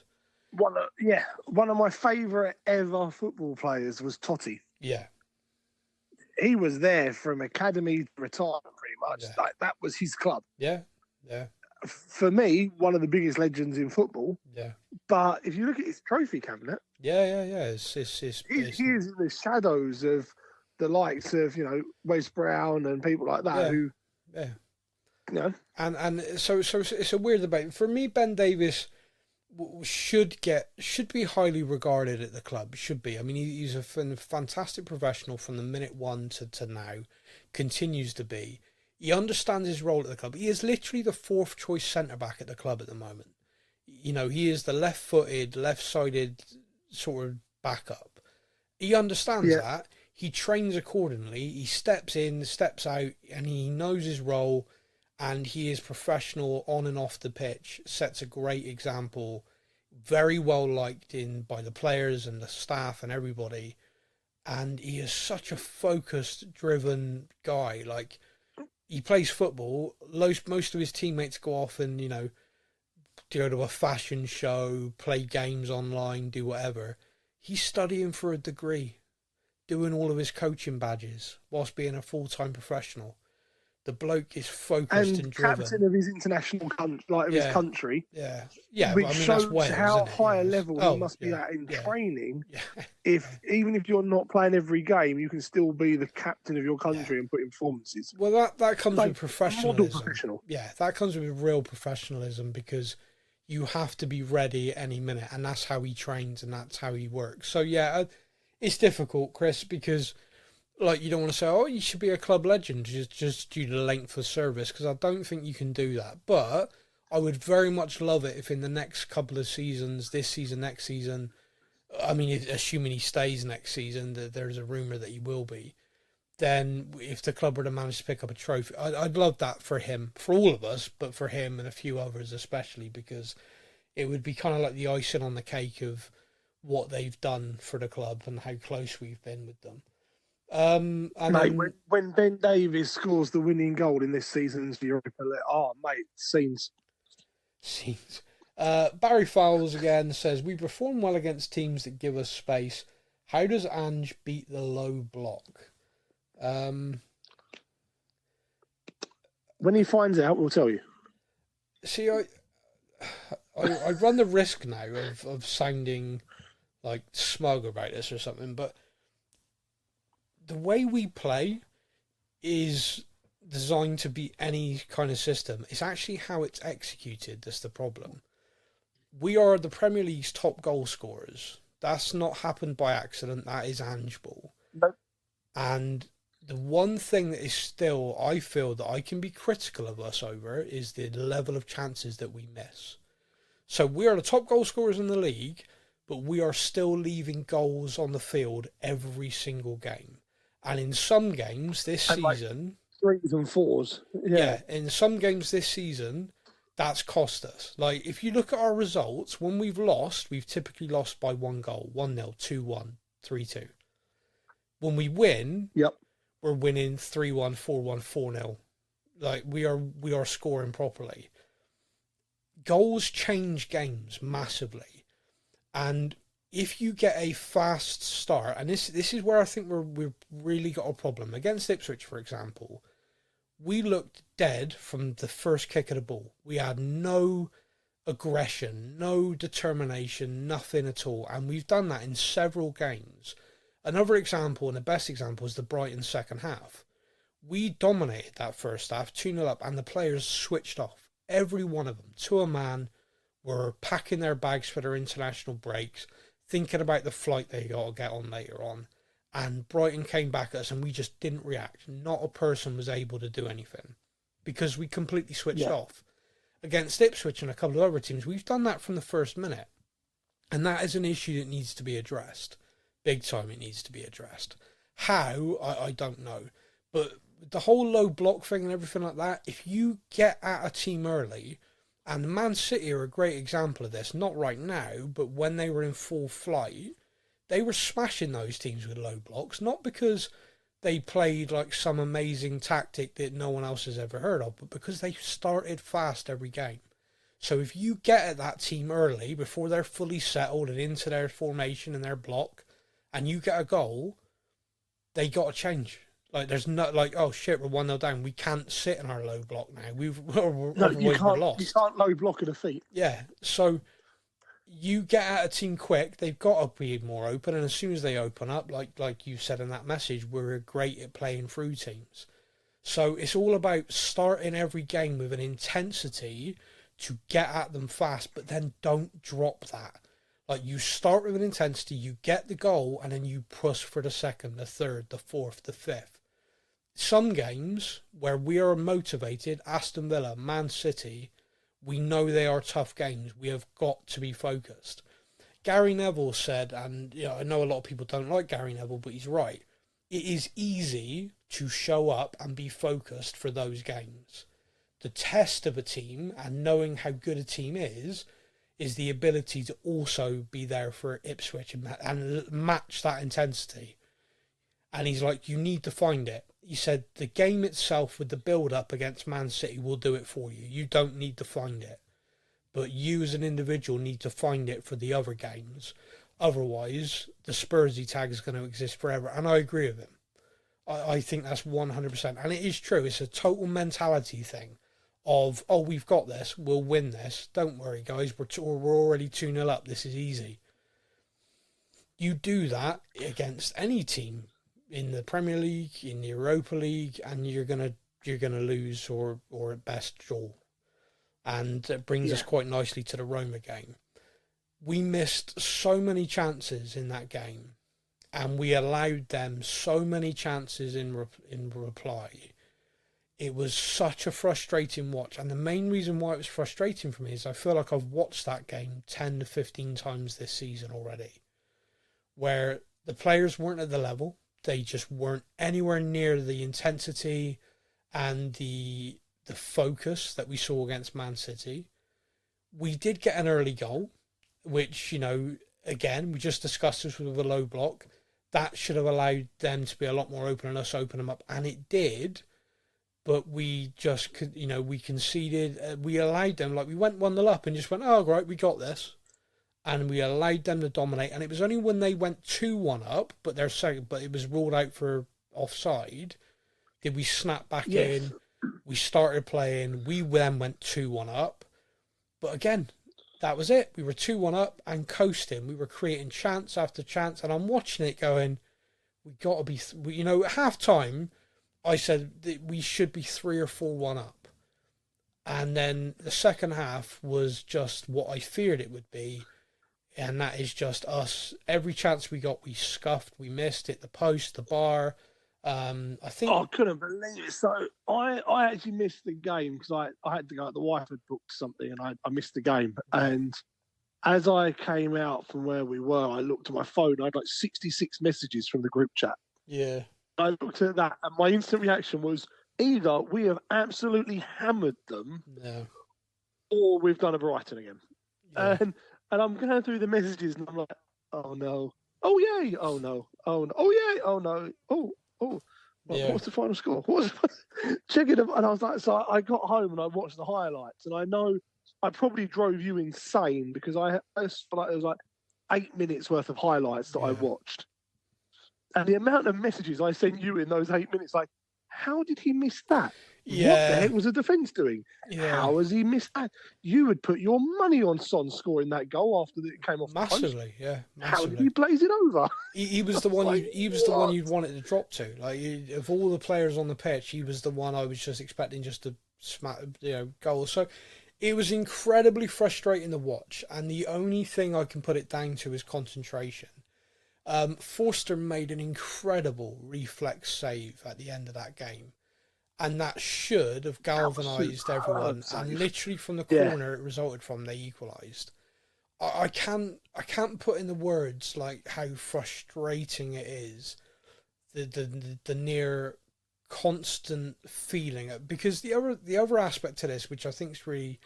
[SPEAKER 1] One of my favourite ever football players was Totti.
[SPEAKER 3] Yeah.
[SPEAKER 1] He was there from academy to retirement, pretty much.
[SPEAKER 3] Yeah.
[SPEAKER 1] Like, that was his club.
[SPEAKER 3] Yeah.
[SPEAKER 1] For me, one of the biggest legends in football.
[SPEAKER 3] Yeah.
[SPEAKER 1] But if you look at his trophy cabinet,
[SPEAKER 3] Yeah.
[SPEAKER 1] he is in the shadows of the likes of, Wes Brown and people like that who,
[SPEAKER 3] And so it's a weird debate. For me, Ben Davies should be highly regarded at the club. Should be. I mean, he's a fantastic professional from the minute one to now. Continues to be. He understands his role at the club. He is literally the fourth choice centre back at the club at the moment. He is the left-footed, left-sided sort of backup. He understands that. He trains accordingly. He steps in, steps out, and he knows his role. And he is professional on and off the pitch. Sets a great example. Very well liked by the players and the staff and everybody. And he is such a focused, driven guy. Like, he plays football. Most of his teammates go off and, go to a fashion show, play games online, do whatever. He's studying for a degree, doing all of his coaching badges whilst being a full-time professional. The bloke is focused and driven.
[SPEAKER 1] Captain of his international his country.
[SPEAKER 3] Yeah.
[SPEAKER 1] Which shows
[SPEAKER 3] that's Wales,
[SPEAKER 1] how high a
[SPEAKER 3] Yes.
[SPEAKER 1] level he must be at in training.
[SPEAKER 3] Yeah.
[SPEAKER 1] Even if you're not playing every game, you can still be the captain of your country and put in performances.
[SPEAKER 3] Well, that comes with professionalism.
[SPEAKER 1] Model professional.
[SPEAKER 3] Yeah, that comes with real professionalism because you have to be ready at any minute, and that's how he trains and that's how he works. So yeah, it's difficult, Chris, because. Like, you don't want to say, you should be a club legend just due to the length of service, because I don't think you can do that. But I would very much love it if in the next couple of seasons, this season, next season, I mean, assuming he stays next season, that there's a rumour that he will be, then if the club were to manage to pick up a trophy, I'd love that for him, for all of us, but for him and a few others especially, because it would be kind of like the icing on the cake of what they've done for the club and how close we've been with them.
[SPEAKER 1] When Ben Davies scores the winning goal in this season's Europa League, scenes.
[SPEAKER 3] Barry Fowles again says, we perform well against teams that give us space. How does Ange beat the low block?
[SPEAKER 1] When he finds out, we'll tell you.
[SPEAKER 3] See, I run the risk now of sounding like smug about this or something, but the way we play is designed to beat any kind of system. It's actually how it's executed that's the problem. We are the Premier League's top goal scorers. That's not happened by accident. That is Ange ball.
[SPEAKER 1] Nope.
[SPEAKER 3] And the one thing that is still, I feel that I can be critical of us over is the level of chances that we miss. So we are the top goal scorers in the league, but we are still leaving goals on the field every single game. And in some games this season...
[SPEAKER 1] Like 3s and 4s.
[SPEAKER 3] Yeah, in some games this season, that's cost us. Like, if you look at our results, when we've lost, we've typically lost by 1 goal. 1-0, 2-1, 3-2. When we win, we're winning 3-1, 4-1, 4-0. Like, we are scoring properly. Goals change games massively. And if you get a fast start, and this is where I think we've really got a problem. Against Ipswich, for example, we looked dead from the first kick of the ball. We had no aggression, no determination, nothing at all. And we've done that in several games. Another example, and the best example, is the Brighton second half. We dominated that first half, 2-0 up, and the players switched off. Every one of them, to a man, were packing their bags for their international breaks, thinking about the flight they got to get on later on. And Brighton came back at us and we just didn't react. Not a person was able to do anything because we completely switched off. Against Ipswich and a couple of other teams, we've done that from the first minute. And that is an issue that needs to be addressed. Big time it needs to be addressed. How, I don't know. But the whole low block thing and everything like that, if you get at a team early, and Man City are a great example of this, not right now, but when they were in full flight, they were smashing those teams with low blocks, not because they played like some amazing tactic that no one else has ever heard of, but because they started fast every game. So if you get at that team early, before they're fully settled and into their formation and their block, and you get a goal, they got to change. Like, there's not like, oh shit, we're 1-0 down. We can't sit in our low block now. We're lost.
[SPEAKER 1] You can't low block a defeat.
[SPEAKER 3] Yeah. So you get at a team quick, they've got to be more open, and as soon as they open up, like you said in that message, we're great at playing through teams. So it's all about starting every game with an intensity to get at them fast, but then don't drop that. Like, you start with an intensity, you get the goal, and then you push for the second, the third, the fourth, the fifth. Some games where we are motivated, Aston Villa, Man City, we know they are tough games. We have got to be focused. Gary Neville said, and I know a lot of people don't like Gary Neville, but he's right. It is easy to show up and be focused for those games. The test of a team and knowing how good a team is the ability to also be there for Ipswich and match that intensity. And he's like, you need to find it. He said the game itself with the build-up against Man City will do it for you. You don't need to find it. But you as an individual need to find it for the other games. Otherwise, the Spursy tag is going to exist forever. And I agree with him. I think that's 100%. And it is true. It's a total mentality thing of, oh, we've got this. We'll win this. Don't worry, guys. We're already 2-0 up. This is easy. You do that against any team in the Premier League, in the Europa League, and you're gonna lose or at best draw. And it brings us quite nicely to the Roma game. We missed so many chances in that game, and we allowed them so many chances in reply. It was such a frustrating watch, and the main reason why it was frustrating for me is I feel like I've watched that game 10 to 15 times this season already, where the players weren't at the level. They just weren't anywhere near the intensity and the focus that we saw against Man City. We did get an early goal, which, again, we just discussed this with a low block. That should have allowed them to be a lot more open and us open them up, and it did. But we just could, we conceded. We allowed them, we went 1-0 up and just went, oh, right, we got this. And we allowed them to dominate. And it was only when they went 2-1 up, but it was ruled out for offside, did we snap back in. We started playing. We then went 2-1 up. But again, that was it. We were 2-1 up and coasting. We were creating chance after chance. And I'm watching it going, we got to be, at half time, I said that we should be 3 or 4-1 up. And then the second half was just what I feared it would be. And that is just us. Every chance we got, we scuffed, we missed, hit the post, the bar. I
[SPEAKER 1] couldn't believe it. So I actually missed the game because I had to go. The wife had booked something, and I missed the game. And as I came out from where we were, I looked at my phone. I had 66 messages from the group chat.
[SPEAKER 3] Yeah.
[SPEAKER 1] I looked at that, and my instant reaction was either we have absolutely hammered them, or we've done a Brighton again. Yeah. And I'm going through the messages, and I'm like, oh no, oh yay, oh no, oh no, oh yay, oh no, oh. What was the final score? Checking them, and I was like, so I got home and I watched the highlights, and I know I probably drove you insane because I felt like there was 8 minutes worth of highlights that I watched, and the amount of messages I sent you in those 8 minutes, how did he miss that?
[SPEAKER 3] Yeah.
[SPEAKER 1] What the heck was the defence doing?
[SPEAKER 3] Yeah.
[SPEAKER 1] How has he missed that? You would put your money on Son scoring that goal after it came off
[SPEAKER 3] massively,
[SPEAKER 1] the post.
[SPEAKER 3] Yeah. Massively.
[SPEAKER 1] How did he blaze it over?
[SPEAKER 3] He was the one. He was the one you'd want it to drop to. Of all the players on the pitch, he was the one I was just expecting just to smack, goal. So it was incredibly frustrating to watch, and the only thing I can put it down to is concentration. Forster made an incredible reflex save at the end of that game. And that should have galvanised everyone. And literally from the corner it resulted from, they equalised. I can't put in the words how frustrating it is, the near constant feeling. Because the other aspect to this, which I think is really,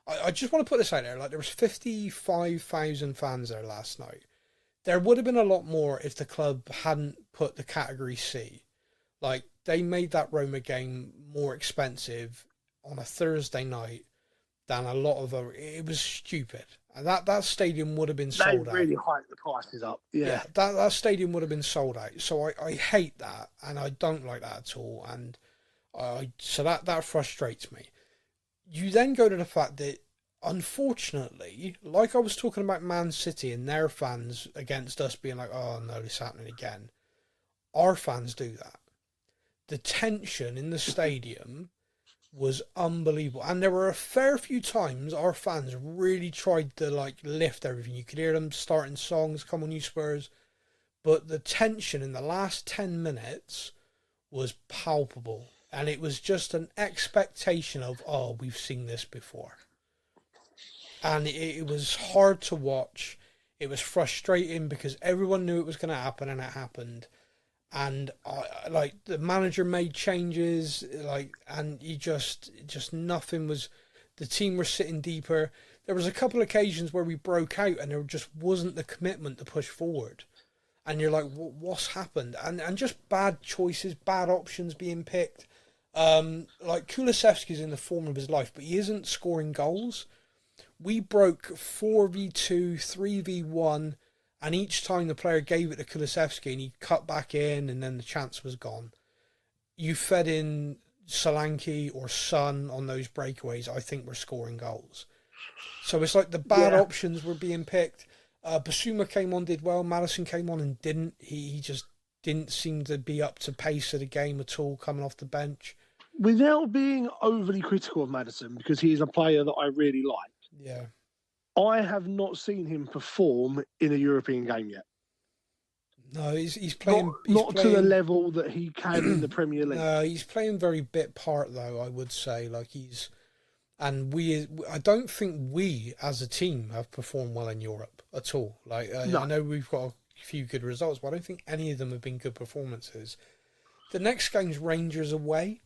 [SPEAKER 3] I just want to put this out there. There was 55,000 fans there last night. There would have been a lot more if the club hadn't put the category C. Like, they made that Roma game more expensive on a Thursday night than a lot of other. It was stupid. And that stadium would have been
[SPEAKER 1] They
[SPEAKER 3] sold out.
[SPEAKER 1] really hiked the prices up. Yeah.
[SPEAKER 3] That stadium would have been sold out. So I hate that, and I don't like that at all. And so that frustrates me. You then go to the fact that, unfortunately, like I was talking about Man City and their fans against us being like, oh no, this is happening again. Our fans do that. The tension in the stadium was unbelievable. And there were a fair few times our fans really tried to like lift everything. You could hear them starting songs, "Come on you Spurs." But the tension in the last 10 minutes was palpable. And it was just an expectation of, oh, we've seen this before. And it was hard to watch. It was frustrating because everyone knew it was going to happen, and it happened. And like the manager made changes, and you just nothing was. The team were sitting deeper. There was a couple of occasions where we broke out, and there just wasn't the commitment to push forward. And you're like, what's happened? And just bad choices, bad options being picked. Like Kulusevski's in the form of his life, but he isn't scoring goals. We broke 4v2, 3v1, and each time the player gave it to Kulusevski and he cut back in and then the chance was gone. You fed in Solanke or Son on those breakaways, I think we're scoring goals. So it's like the bad options were being picked. Basuma came on, did well. Maddison came on and didn't. He just didn't seem to be up to pace of the game at all, coming off the bench.
[SPEAKER 1] Without being overly critical of Maddison, because he is a player that I really like.
[SPEAKER 3] Yeah.
[SPEAKER 1] I have not seen him perform in a European game yet.
[SPEAKER 3] No, he's playing...
[SPEAKER 1] Not to the level that he can in the Premier League.
[SPEAKER 3] No, he's playing very bit part, though, I would say. Like, he's... And I don't think we, as a team, have performed well in Europe at all. Like,
[SPEAKER 1] No.
[SPEAKER 3] I know we've got a few good results, but I don't think any of them have been good performances. The next game's Rangers away,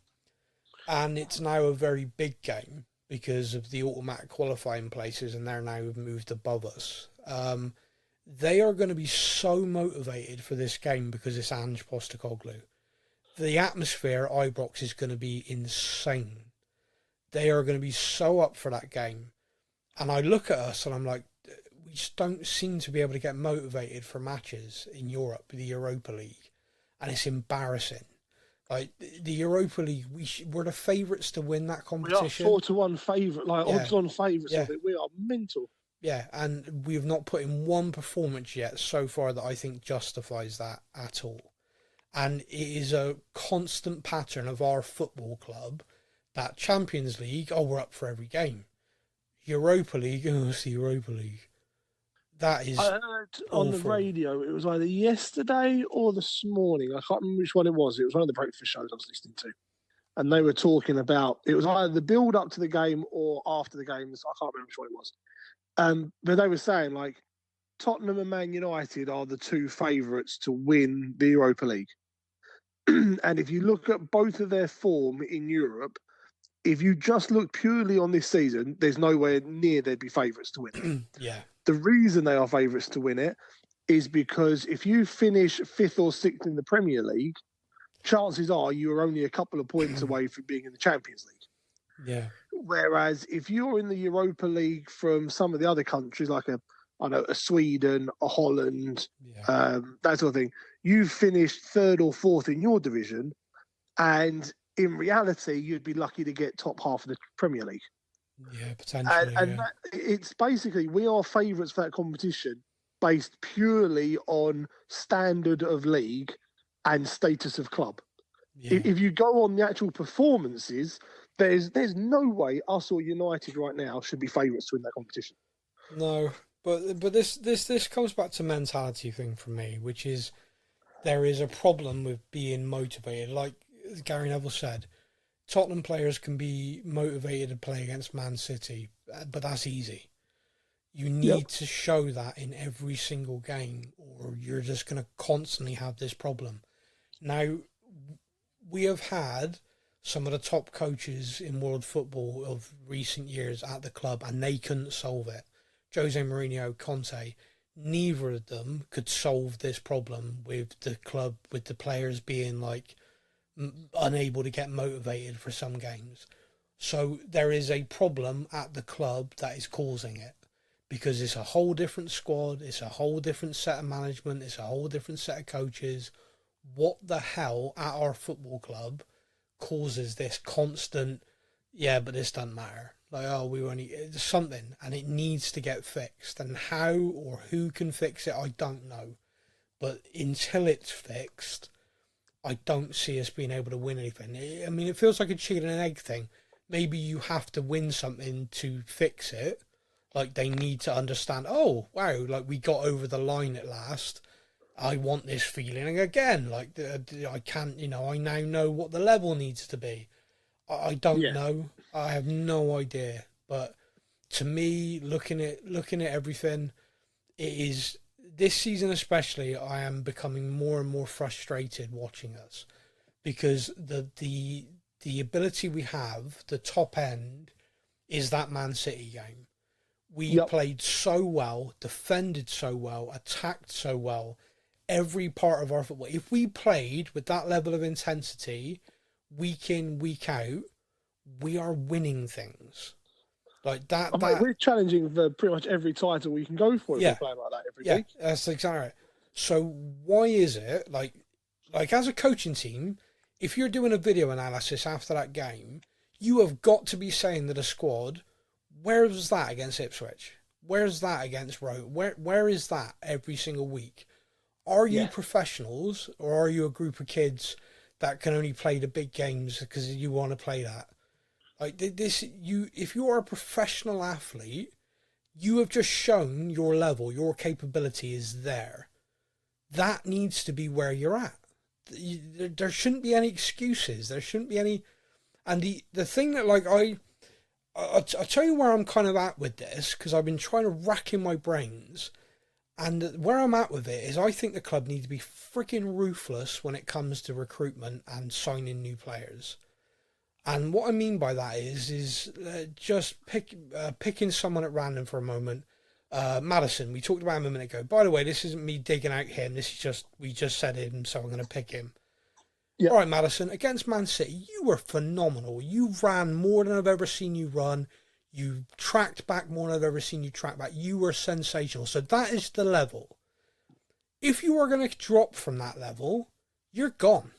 [SPEAKER 3] and it's now a very big game because of the automatic qualifying places, and they're now moved above us. They are going to be so motivated for this game because it's Ange Postecoglou. The atmosphere at Ibrox is going to be insane. They are going to be so up for that game. And I look at us and I'm like, we just don't seem to be able to get motivated for matches in Europe, the Europa League. And it's embarrassing. Like, the Europa League, we're the favourites to win that competition.
[SPEAKER 1] We are 4-1 favourite, odds-on favourites of it. We are mental.
[SPEAKER 3] Yeah, and we have not put in one performance yet so far that I think justifies that at all. And it is a constant pattern of our football club that Champions League, we're up for every game. Europa League, it's the Europa League. That is
[SPEAKER 1] I heard on the radio, it was either yesterday or this morning. I can't remember which one it was. It was one of the breakfast shows I was listening to. And they were talking about, it was either the build up to the game or after the games. I can't remember which one it was. But they were saying, like, Tottenham and Man United are the two favourites to win the Europa League. And if you look at both of their form in Europe, if you just look purely on this season, there's nowhere near they'd be favourites to win it.
[SPEAKER 3] Yeah.
[SPEAKER 1] The reason they are favourites to win it is because if you finish 5th or 6th in the Premier League, chances are you are only a couple of points away from being in the Champions League.
[SPEAKER 3] Yeah.
[SPEAKER 1] Whereas if you're in the Europa League from some of the other countries, like a Sweden, a Holland, that sort of thing, you've finished 3rd or 4th in your division, and in reality, you'd be lucky to get top half of the Premier League.
[SPEAKER 3] Yeah, potentially.
[SPEAKER 1] It's basically, we are favourites for that competition based purely on standard of league and status of club. Yeah. If you go on the actual performances, there's no way us or United right now should be favourites to win that competition.
[SPEAKER 3] No, but this comes back to mentality thing for me, which is there is a problem with being motivated. Like Gary Neville said, Tottenham players can be motivated to play against Man City, but that's easy. You need to show that in every single game, or you're just going to constantly have this problem. Now, we have had some of the top coaches in world football of recent years at the club, and they couldn't solve it. Jose Mourinho, Conte, neither of them could solve this problem with the club, with the players being like unable to get motivated for some games. So there is a problem at the club that is causing it, because it's a whole different squad, it's a whole different set of management, it's a whole different set of coaches. What the hell at our football club causes this constant, yeah, but this doesn't matter. Like, oh, we only, it's something, and it needs to get fixed. And how or who can fix it, I don't know. But until it's fixed, I don't see us being able to win anything. I mean, it feels like a chicken and egg thing. Maybe you have to win something to fix it. Like, they need to understand, oh, wow, like, we got over the line at last. I want this feeling again. Like, I can't, I now know what the level needs to be. I don't know. I have no idea. But to me, looking at everything, it is, this season especially, I am becoming more and more frustrated watching us, because the ability we have, the top end, is that Man City game. We played so well, defended so well, attacked so well, every part of our football. If we played with that level of intensity, week in, week out, we are winning things. Like that.
[SPEAKER 1] We're challenging for pretty much every title we can go for if we're playing like that every week.
[SPEAKER 3] Yeah, that's exactly right. So why is it, like as a coaching team, if you're doing a video analysis after that game, you have got to be saying that a squad, where was that against Ipswich? Where's that against Roma? Where is that every single week? Are you professionals, or are you a group of kids that can only play the big games because you want to play that? Like this, if you are a professional athlete, you have just shown your level, your capability is there. That needs to be where you're at. There shouldn't be any excuses. There shouldn't be any. And the thing that, like, I'll tell you where I'm kind of at with this, because I've been trying to rack in my brains. And where I'm at with it is, I think the club needs to be freaking ruthless when it comes to recruitment and signing new players. And what I mean by that is just picking someone at random for a moment. Maddison, we talked about him a minute ago. By the way, this isn't me digging out him. This is just, we just said him, so I'm going to pick him. Yeah. All right, Maddison, against Man City, you were phenomenal. You ran more than I've ever seen you run. You tracked back more than I've ever seen you track back. You were sensational. So that is the level. If you are going to drop from that level, you're gone.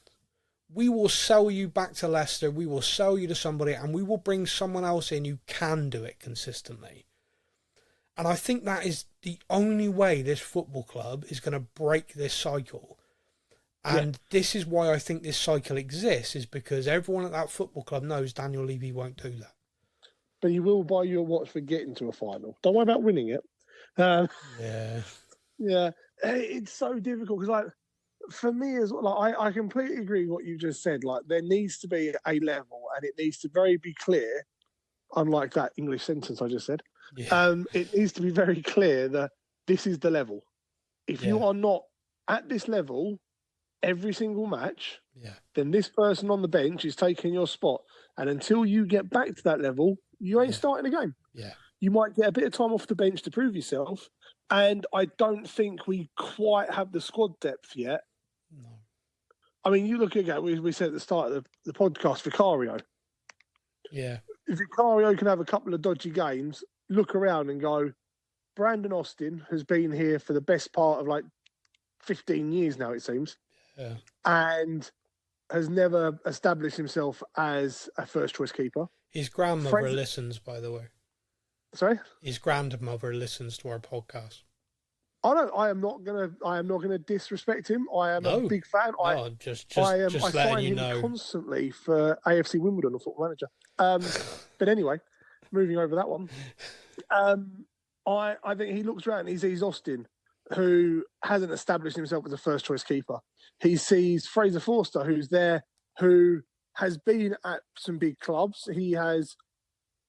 [SPEAKER 3] We will sell you back to Leicester. We will sell you to somebody, and we will bring someone else in who can do it consistently. And I think that is the only way this football club is going to break this cycle. And this is why I think this cycle exists, is because everyone at that football club knows Daniel Levy won't do that.
[SPEAKER 1] But he will buy you a watch for getting to a final. Don't worry about winning it. Yeah. It's so difficult because, like, for me as well, like, I completely agree with what you just said. Like, there needs to be a level, and it needs to very be clear. Unlike that English sentence I just said, it needs to be very clear that this is the level. If you are not at this level every single match, then this person on the bench is taking your spot. And until you get back to that level, you ain't starting a game. Yeah. You might get a bit of time off the bench to prove yourself. And I don't think we quite have the squad depth yet. No. I mean, you look at, we said at the start of the podcast, Vicario. Yeah. If Vicario can have a couple of dodgy games, look around and go, Brandon Austin has been here for the best part of like 15 years now, it seems. Yeah. And has never established himself as a first choice keeper.
[SPEAKER 3] His grandmother listens, by the way.
[SPEAKER 1] Sorry?
[SPEAKER 3] His grandmother listens to our podcast.
[SPEAKER 1] I am not gonna disrespect him. I am a big fan. I sign him constantly for AFC Wimbledon or Football Manager. But anyway, moving over that one. I think he looks around and he sees Austin, who hasn't established himself as a first choice keeper. He sees Fraser Forster, who's there, who has been at some big clubs. He has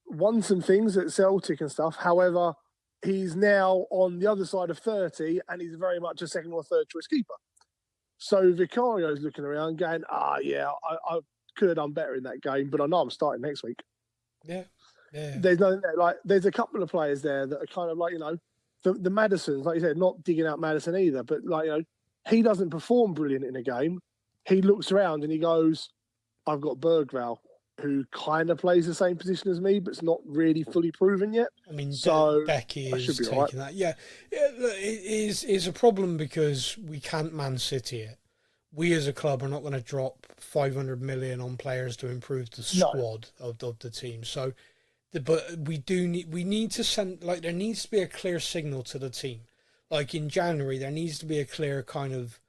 [SPEAKER 1] won some things at Celtic and stuff. However, he's now on the other side of 30 and he's very much a second or third choice keeper. So Vicario's looking around going, I could have done better in that game, but I know I'm starting next week. Yeah. There's a couple of players there that are kind of like, the Maddisons, like you said, not digging out Maddison either, but he doesn't perform brilliant in a game. He looks around and he goes, I've got Bergvall, who kind of plays the same position as me, but it's not really fully proven yet.
[SPEAKER 3] I mean,
[SPEAKER 1] so
[SPEAKER 3] Becky is taking
[SPEAKER 1] right.
[SPEAKER 3] that. Yeah, it is a problem because we can't Man City it. We as a club are not going to drop 500 million on players to improve the squad of the team. So, but we need to send, like, there needs to be a clear signal to the team. Like in January, there needs to be a clear kind of.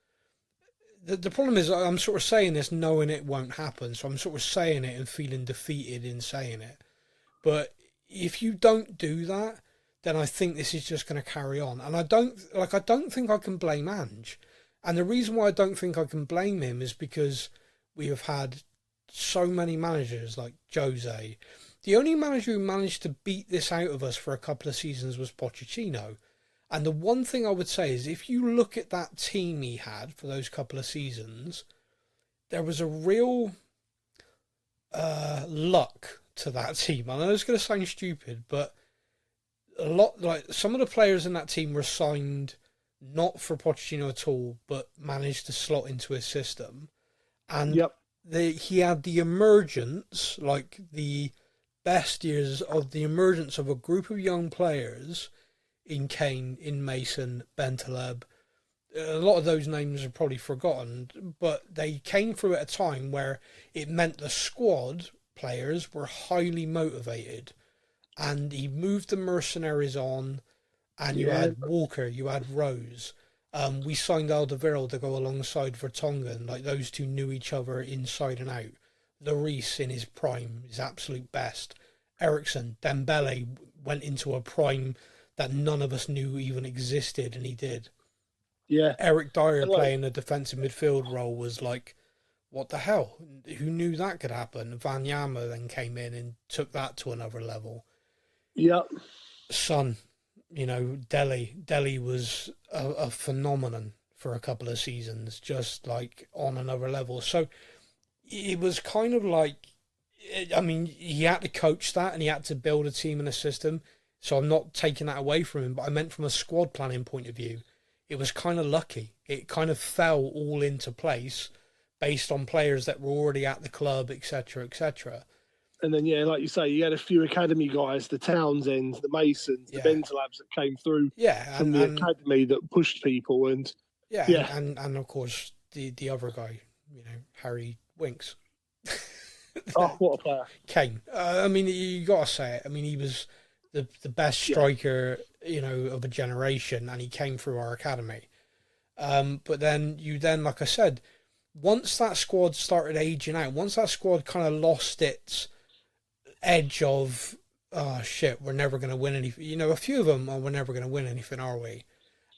[SPEAKER 3] The problem is I'm sort of saying this knowing it won't happen, so I'm sort of saying it and feeling defeated in saying it. But if you don't do that, then I think this is just going to carry on. And I don't think I can blame Ange. And the reason why I don't think I can blame him is because we have had so many managers like Jose. The only manager who managed to beat this out of us for a couple of seasons was Pochettino. And the one thing I would say is if you look at that team he had for those couple of seasons, there was a real luck to that team. I know it's going to sound stupid, but some of the players in that team were signed not for Pochettino at all, but managed to slot into his system. And he had the emergence, like the best years of the emergence of a group of young players in Kane, in Mason, Bentaleb. A lot of those names are probably forgotten, but they came through at a time where it meant the squad players were highly motivated. And he moved the mercenaries on, and you had Walker, you had Rose. We signed Alderweireld to go alongside Vertonghen. Like, those two knew each other inside and out. Lloris in his prime, his absolute best. Eriksen, Dembele went into a prime that none of us knew even existed, and he did.
[SPEAKER 1] Yeah.
[SPEAKER 3] Eric Dyer playing a defensive midfield role was like, what the hell? Who knew that could happen? Wanyama then came in and took that to another level.
[SPEAKER 1] Yep.
[SPEAKER 3] Son, Delhi was a phenomenon for a couple of seasons, just like on another level. So it was kind of like, I mean, he had to coach that and he had to build a team and a system. So I'm not taking that away from him, but I meant from a squad planning point of view, it was kind of lucky. It kind of fell all into place based on players that were already at the club, etc., etc.
[SPEAKER 1] And then, like you say, you had a few academy guys, the Townsends, the Masons, the Bentalabs that came through from the academy that pushed people. And
[SPEAKER 3] and of course, the other guy, Harry Winks.
[SPEAKER 1] Oh, what a player.
[SPEAKER 3] Kane. I mean, you got to say it. I mean, he was the best striker, of a generation, and he came through our academy. But then like I said, once that squad started aging out, once that squad kind of lost its edge of, oh shit, we're never going to win anything. A few of them are, we're never going to win anything, are we?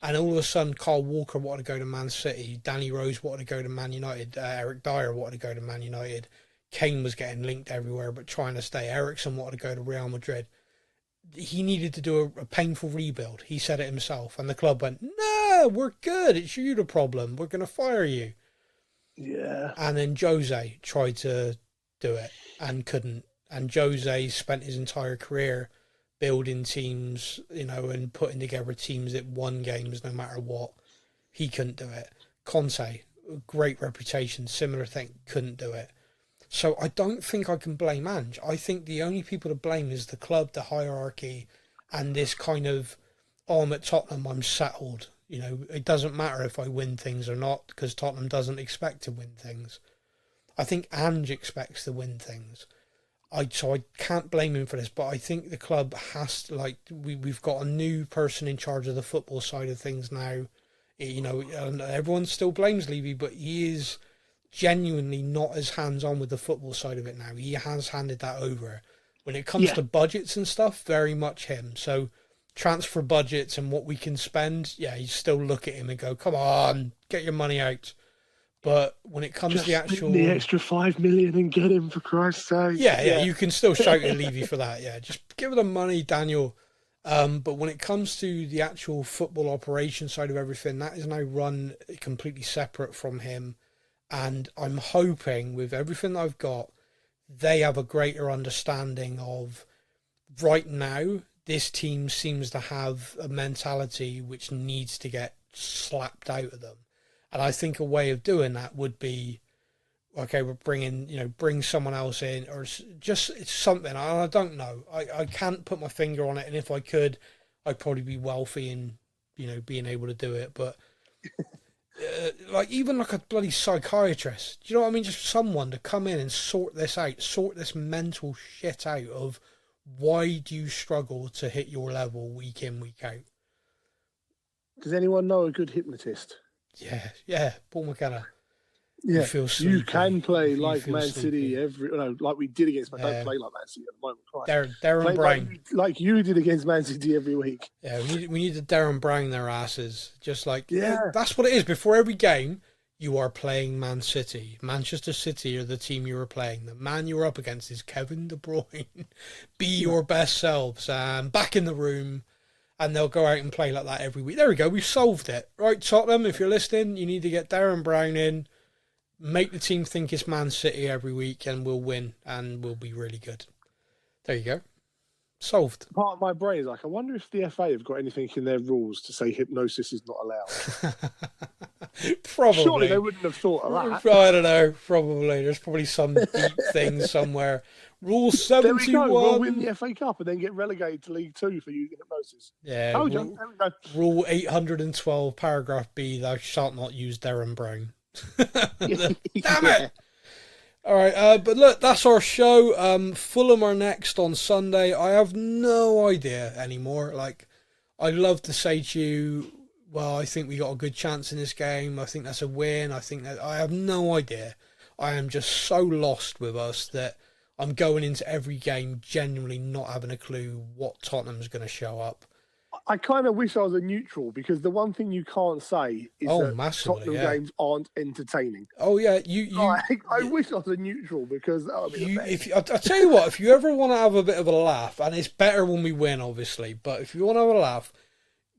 [SPEAKER 3] And all of a sudden, Kyle Walker wanted to go to Man City, Danny Rose wanted to go to Man United, Eric Dyer wanted to go to Man United, Kane was getting linked everywhere but trying to stay, Eriksen wanted to go to Real Madrid. He needed to do a painful rebuild. He said it himself, and the club went, no, we're good, it's you the problem, we're going to fire you.
[SPEAKER 1] Yeah.
[SPEAKER 3] And then Jose tried to do it and couldn't. And Jose spent his entire career building teams, and putting together teams that won games no matter what. He couldn't do it. Conte, great reputation, similar thing, couldn't do it. So I don't think I can blame Ange. I think the only people to blame is the club, the hierarchy, and this kind of, I'm at Tottenham, I'm settled. It doesn't matter if I win things or not, because Tottenham doesn't expect to win things. I think Ange expects to win things. So I can't blame him for this, but I think the club has to, we've got a new person in charge of the football side of things now. And everyone still blames Levy, but he is genuinely not as hands-on with the football side of it now. He has handed that over. When it comes to budgets and stuff, very much him. So transfer budgets and what we can spend, you still look at him and go, come on, get your money out. But when it comes to the actual...
[SPEAKER 1] the extra 5 million and get him, for Christ's sake.
[SPEAKER 3] Yeah, you can still shout at Levy for that, just give them money, Daniel. But when it comes to the actual football operation side of everything, that is now run completely separate from him. And I'm hoping, with everything that I've got, they have a greater understanding of, right now, this team seems to have a mentality which needs to get slapped out of them. And I think a way of doing that would be, okay, we're bring someone else in, or just it's something. I don't know. I can't put my finger on it. And if I could, I'd probably be wealthy and, being able to do it. But even like a bloody psychiatrist, do you know what I mean? Just someone to come in and sort this out, sort this mental shit out of why do you struggle to hit your level week in, week out?
[SPEAKER 1] Does anyone know a good hypnotist?
[SPEAKER 3] Yeah, Paul McKenna.
[SPEAKER 1] Yeah, you can play like Man
[SPEAKER 3] sleepy.
[SPEAKER 1] City like we did against Man City. Don't play like Man City at the moment. Right?
[SPEAKER 3] Darren Brown.
[SPEAKER 1] Like you did against Man City every week.
[SPEAKER 3] Yeah, we need to Darren Brown their asses. Just like,
[SPEAKER 1] yeah,
[SPEAKER 3] that's what it is. Before every game, you are playing Man City. Manchester City are the team you are playing. The man you're up against is Kevin De Bruyne. Be your best selves. Back in the room. And they'll go out and play like that every week. There we go. We've solved it. Right, Tottenham, if you're listening, you need to get Darren Brown in. Make the team think it's Man City every week, and we'll win, and we'll be really good. There you go. Solved.
[SPEAKER 1] Part of my brain is like, I wonder if the FA have got anything in their rules to say hypnosis is not allowed.
[SPEAKER 3] Probably.
[SPEAKER 1] Surely they wouldn't have thought of that.
[SPEAKER 3] I don't know. Probably. There's probably some deep thing somewhere. Rule 71.
[SPEAKER 1] There we go. We'll win the FA Cup and then get relegated to League 2 for using hypnosis.
[SPEAKER 3] Yeah.
[SPEAKER 1] Oh, there we go.
[SPEAKER 3] Rule 812, paragraph B, thou shalt not use Darren Brown. Damn it! All right, but look, that's our show. Fulham are next on Sunday. I have no idea anymore. Like, I'd love to say to you, well, I think we got a good chance in this game. I think that's a win. I have no idea. I am just so lost with us that I'm going into every game genuinely not having a clue what Tottenham's going to show up.
[SPEAKER 1] I kind of wish I was a neutral, because the one thing you can't say is that
[SPEAKER 3] massively,
[SPEAKER 1] Tottenham games aren't entertaining.
[SPEAKER 3] Oh yeah,
[SPEAKER 1] I wish I was a neutral, because that would be
[SPEAKER 3] I'll tell you what, if you ever want to have a bit of a laugh, and it's better when we win, obviously, but if you want to have a laugh,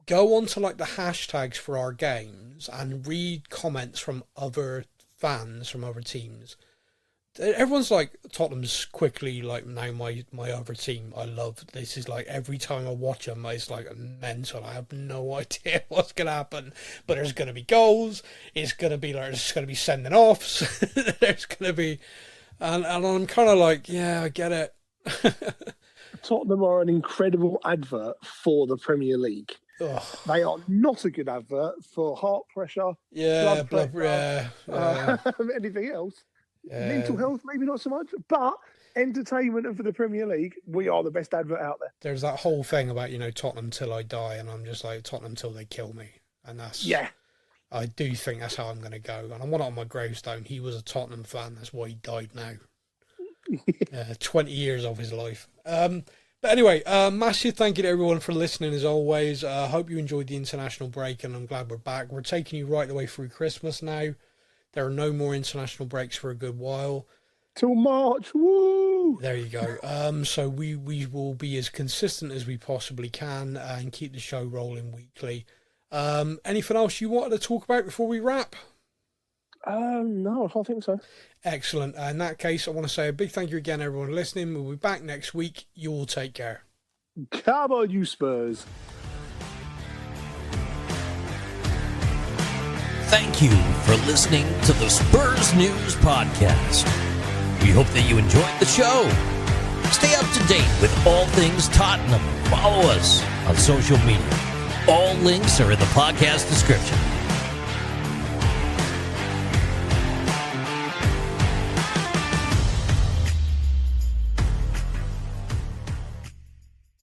[SPEAKER 3] go on to like the hashtags for our games and read comments from other fans from other teams. Everyone's like, Tottenham's quickly like now my other team. I love this. Is like every time I watch them, it's like mental. I have no idea what's gonna happen, but there's gonna be goals. It's gonna be like there's gonna be sending offs. There's gonna be, and I'm kind of like, yeah, I get it.
[SPEAKER 1] Tottenham are an incredible advert for the Premier League.
[SPEAKER 3] Ugh.
[SPEAKER 1] They are not a good advert for heart pressure.
[SPEAKER 3] Yeah,
[SPEAKER 1] blood pressure, anything else. Mental health, maybe not so much, but entertainment and for the Premier League, we are the best advert out there.
[SPEAKER 3] There's that whole thing about, Tottenham till I die, and I'm just like, Tottenham till they kill me. And that's, I do think that's how I'm going to go. And I want it on my gravestone. He was a Tottenham fan. That's why he died now. 20 years of his life. But anyway, massive thank you to everyone for listening as always. I hope you enjoyed the international break, and I'm glad we're back. We're taking you right the way through Christmas now. There are no more international breaks for a good while.
[SPEAKER 1] Till March, woo!
[SPEAKER 3] There you go. So we will be as consistent as we possibly can and keep the show rolling weekly. Anything else you wanted to talk about before we wrap?
[SPEAKER 1] No, I don't think so.
[SPEAKER 3] Excellent. In that case, I want to say a big thank you again, everyone listening. We'll be back next week. You all take care.
[SPEAKER 1] Come on, you Spurs.
[SPEAKER 2] Thank you for listening to the Spurs News Podcast. We hope that you enjoyed the show. Stay up to date with all things Tottenham. Follow us on social media. All links are in the podcast description.